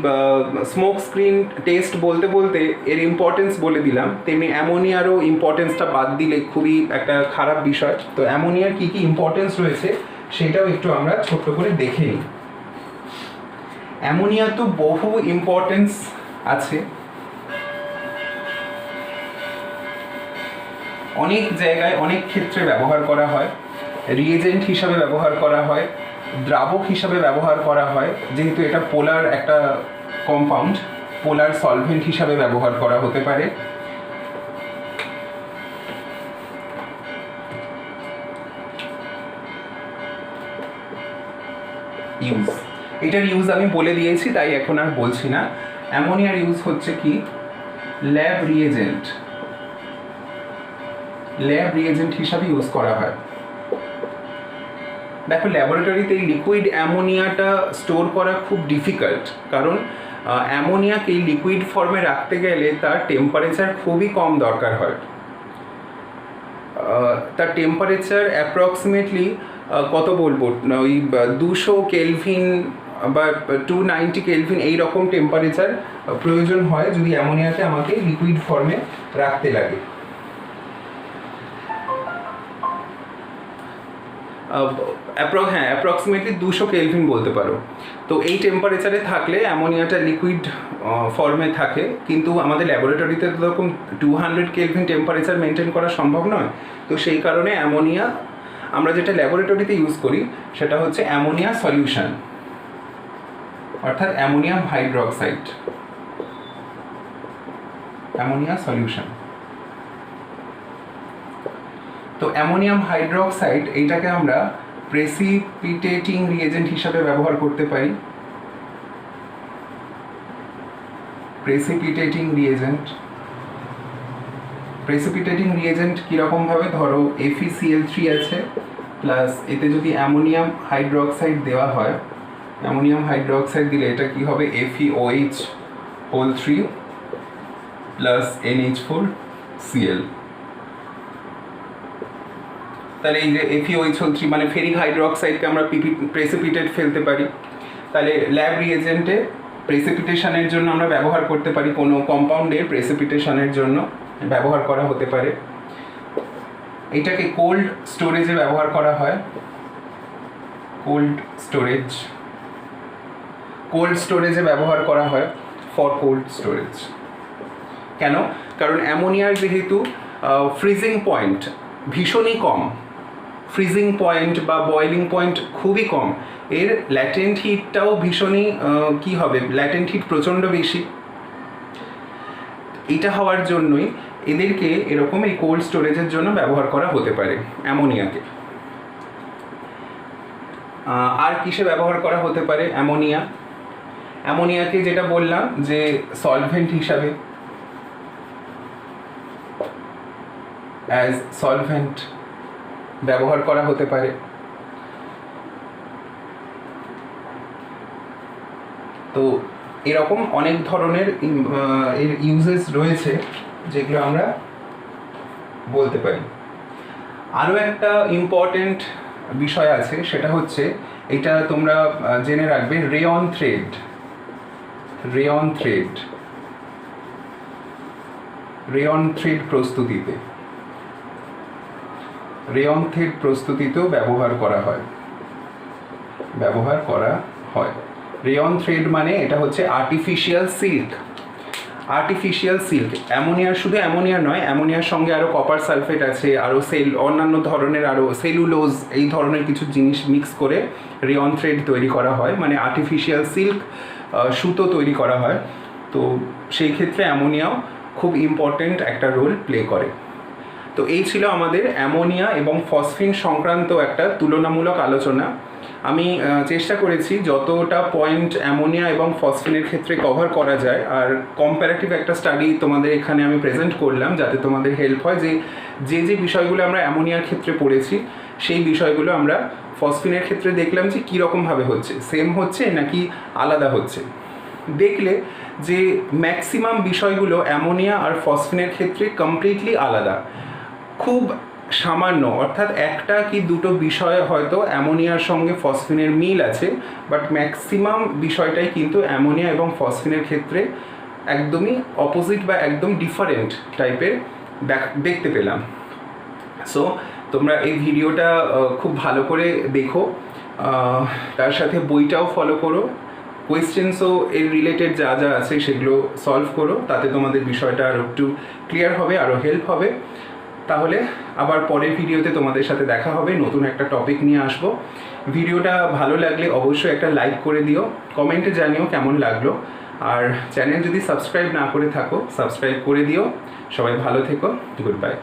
Speaker 1: স্মোক স্ক্রিন টেস্ট বলতে বলতে এর ইম্পর্টেন্স বলে দিলাম, তেমনি অ্যামোনিয়ারও ইম্পর্টেন্সটা বাদ দিলে খুবই একটা খারাপ বিষয়। তো অ্যামোনিয়ার কী কী ইম্পর্টেন্স রয়েছে সেটাও একটু আমরা ছোট্ট করে দেখে নিই। অ্যামোনিয়া তো বহু ইম্পর্টেন্স আছে, অনেক জায়গায় অনেক ক্ষেত্রে ব্যবহার করা হয়। রিএজেন্ট হিসাবে ব্যবহার করা হয়, দ্রাবক হিসাবে ব্যবহার করা হয়, যেহেতু এটা পোলার একটা কম্পাউন্ড, পোলার সলভেন্ট হিসাবে ব্যবহার করা হতে পারে। ইউজ, এটার ইউজ আমি বলে দিয়েছি তাই এখন আর বলছি না। অ্যামোনিয়ার ইউজ হচ্ছে কি, ল্যাব রিএজেন্ট, ল্যাব রিএজেন্ট হিসাবে ইউজ করা হয়। দেখো ল্যাবরেটরিতে এই লিকুইড অ্যামোনিয়াটা স্টোর করা খুব ডিফিকাল্ট, কারণ অ্যামোনিয়াকে এই লিকুইড ফর্মে রাখতে গেলে তার টেম্পারেচার খুবই কম দরকার হয়। তার টেম্পারেচার অ্যাপ্রক্সিমেটলি কত বলবো, ওই 200 কেলভিন বা 290 কেলভিন এইরকম টেম্পারেচার প্রয়োজন হয় যদি অ্যামোনিয়াকে আমাকে লিকুইড ফর্মে রাখতে লাগে। অ্যাপ্রক্সিমেটলি 200 কেলভিন বলতে পারো। তো এই টেম্পারেচারে থাকলে অ্যামোনিয়াটা লিকুইড ফর্মে থাকে, কিন্তু আমাদের ল্যাবরেটরিতে তো এরকম 200 কেলভিন টেম্পারেচার মেনটেন করা সম্ভব নয়। তো সেই কারণে অ্যামোনিয়া আমরা যেটা ল্যাবরেটরিতে ইউজ করি সেটা হচ্ছে অ্যামোনিয়া সলিউশন, অর্থাৎ অ্যামোনিয়াম হাইড্রোক্সাইড, অ্যামোনিয়া সলিউশন। তো অ্যামোনিয়াম হাইড্রোক্সাইড এইটাকে আমরা প্রেসিপিটেটিং রিএজেন্ট হিসাবে ব্যবহার করতে পারি। প্রেসিপিটেটিং রিএজেন্ট, প্রেসিপিটেটিং রিএজেন্ট কীরকমভাবে, ধরো FeCl3 আছে প্লাস এতে যদি অ্যামোনিয়াম হাইড্রোক্সাইড দেওয়া হয়, অ্যামোনিয়াম হাইড্রোক্সাইড দিলে এটা কি হবে, FeOH3 প্লাস NH4Cl। তাহলে এই যে FeOH3 মানে ফেরিক হাইড্রোক্সাইডকে আমরা প্রেসিপিটেট ফেলতে পারি। তাহলে ল্যাব রিএজেন্টে প্রেসিপিটেশনের জন্য আমরা ব্যবহার করতে পারি, কোনো কম্পাউন্ডের প্রেসিপিটেশনের জন্য ব্যবহার করা হতে পারে। এটাকে কোল্ড স্টোরেজে ব্যবহার করা হয়, কোল্ড স্টোরেজ, কোল্ড স্টোরেজে ব্যবহার করা হয় ফর কোল্ড স্টোরেজ। কেন? কারণ অ্যামোনিয়ার যেহেতু ফ্রিজিং পয়েন্ট ভীষণই কম, ফ্রিজিং পয়েন্ট বা বয়েলিং পয়েন্ট খুবই কম, এর ল্যাটেন্ট হিটটাও ভীষণই কী হবে, ল্যাটেন্ট হিট প্রচণ্ড বেশি। এটা হওয়ার জন্যই এদেরকে এরকম এই কোল্ড স্টোরেজের জন্য ব্যবহার করা হতে পারে অ্যামোনিয়াকে। আর কিসে ব্যবহার করা হতে পারে অ্যামোনিয়া? অ্যামোনিয়াকে যেটা বললাম যে সলভেন্ট হিসাবে, অ্যাজ সলভেন্ট ব্যবহার করা হতে পারে। তো এরকম অনেক ধরনের এর ইউজেস রয়েছে যেগুলো আমরা বলতে পারি। আরও একটা ইম্পর্টেন্ট বিষয় আছে, সেটা হচ্ছে এটা তোমরা জেনে রাখবে, rayon thread, rayon thread, rayon thread প্রস্তুতিতে, রেয়ন থ্রেড প্রস্তুতিতেও ব্যবহার করা হয়, ব্যবহার করা হয়। রেয়ন থ্রেড মানে এটা হচ্ছে আর্টিফিশিয়াল সিল্ক, আর্টিফিশিয়াল সিল্ক। অ্যামোনিয়ার, শুধু অ্যামোনিয়া নয়, অ্যামোনিয়ার সঙ্গে আরও কপার সালফেট আছে, আরও অন্যান্য ধরনের আরও সেলুলোজ, এই ধরনের কিছু জিনিস মিক্স করে রেয়ন থ্রেড তৈরি করা হয়, মানে আর্টিফিশিয়াল সিল্ক, সুতো তৈরি করা হয়। তো সেই ক্ষেত্রে অ্যামোনিয়াও খুব ইম্পর্টেন্ট একটা রোল প্লে করে। তো এই ছিল আমাদের অ্যামোনিয়া এবং ফসফিন সংক্রান্ত একটা তুলনামূলক আলোচনা। আমি চেষ্টা করেছি যতটা পয়েন্ট অ্যামোনিয়া এবং ফসফিনের ক্ষেত্রে কভার করা যায়, আর কম্প্যারেটিভ একটা স্টাডি তোমাদের এখানে আমি প্রেজেন্ট করলাম যাতে তোমাদের হেল্প হয় যে যে বিষয়গুলো আমরা অ্যামোনিয়ার ক্ষেত্রে পড়েছি সেই বিষয়গুলো আমরা ফসফিনের ক্ষেত্রে দেখলাম যে কীরকমভাবে হচ্ছে, সেম হচ্ছে নাকি আলাদা হচ্ছে। দেখলে যে ম্যাক্সিমাম বিষয়গুলো অ্যামোনিয়া আর ফসফিনের ক্ষেত্রে কমপ্লিটলি আলাদা। খুব সামান্য, অর্থাৎ একটা কি দুটো বিষয় হয়তো অ্যামোনিয়ার সঙ্গে ফসফিনের মিল আছে, বাট ম্যাক্সিমাম বিষয়টাই কিন্তু অ্যামোনিয়া এবং ফসফিনের ক্ষেত্রে একদমই অপোজিট বা একদম ডিফারেন্ট টাইপের দেখতে পেলাম। সো তোমরা এই ভিডিওটা খুব ভালো করে দেখো, তার সাথে বইটাও ফলো করো, কোয়েশ্চেন্সও এর রিলেটেড যা যা আছে সেগুলো সলভ করো, তাতে তোমাদের বিষয়টা আরও একটু ক্লিয়ার হবে, আরও হেল্প হবে। তাহলে আবার পরের ভিডিওতে তোমাদের সাথে দেখা হবে, নতুন একটা টপিক নিয়ে আসবো। ভিডিওটা ভালো লাগলে অবশ্যই একটা লাইক করে দিও, কমেন্টে জানিও কেমন লাগলো, আর চ্যানেল যদি সাবস্ক্রাইব না করে থাকো সাবস্ক্রাইব করে দিও। সবাই ভালো থেকো, গুড বাই।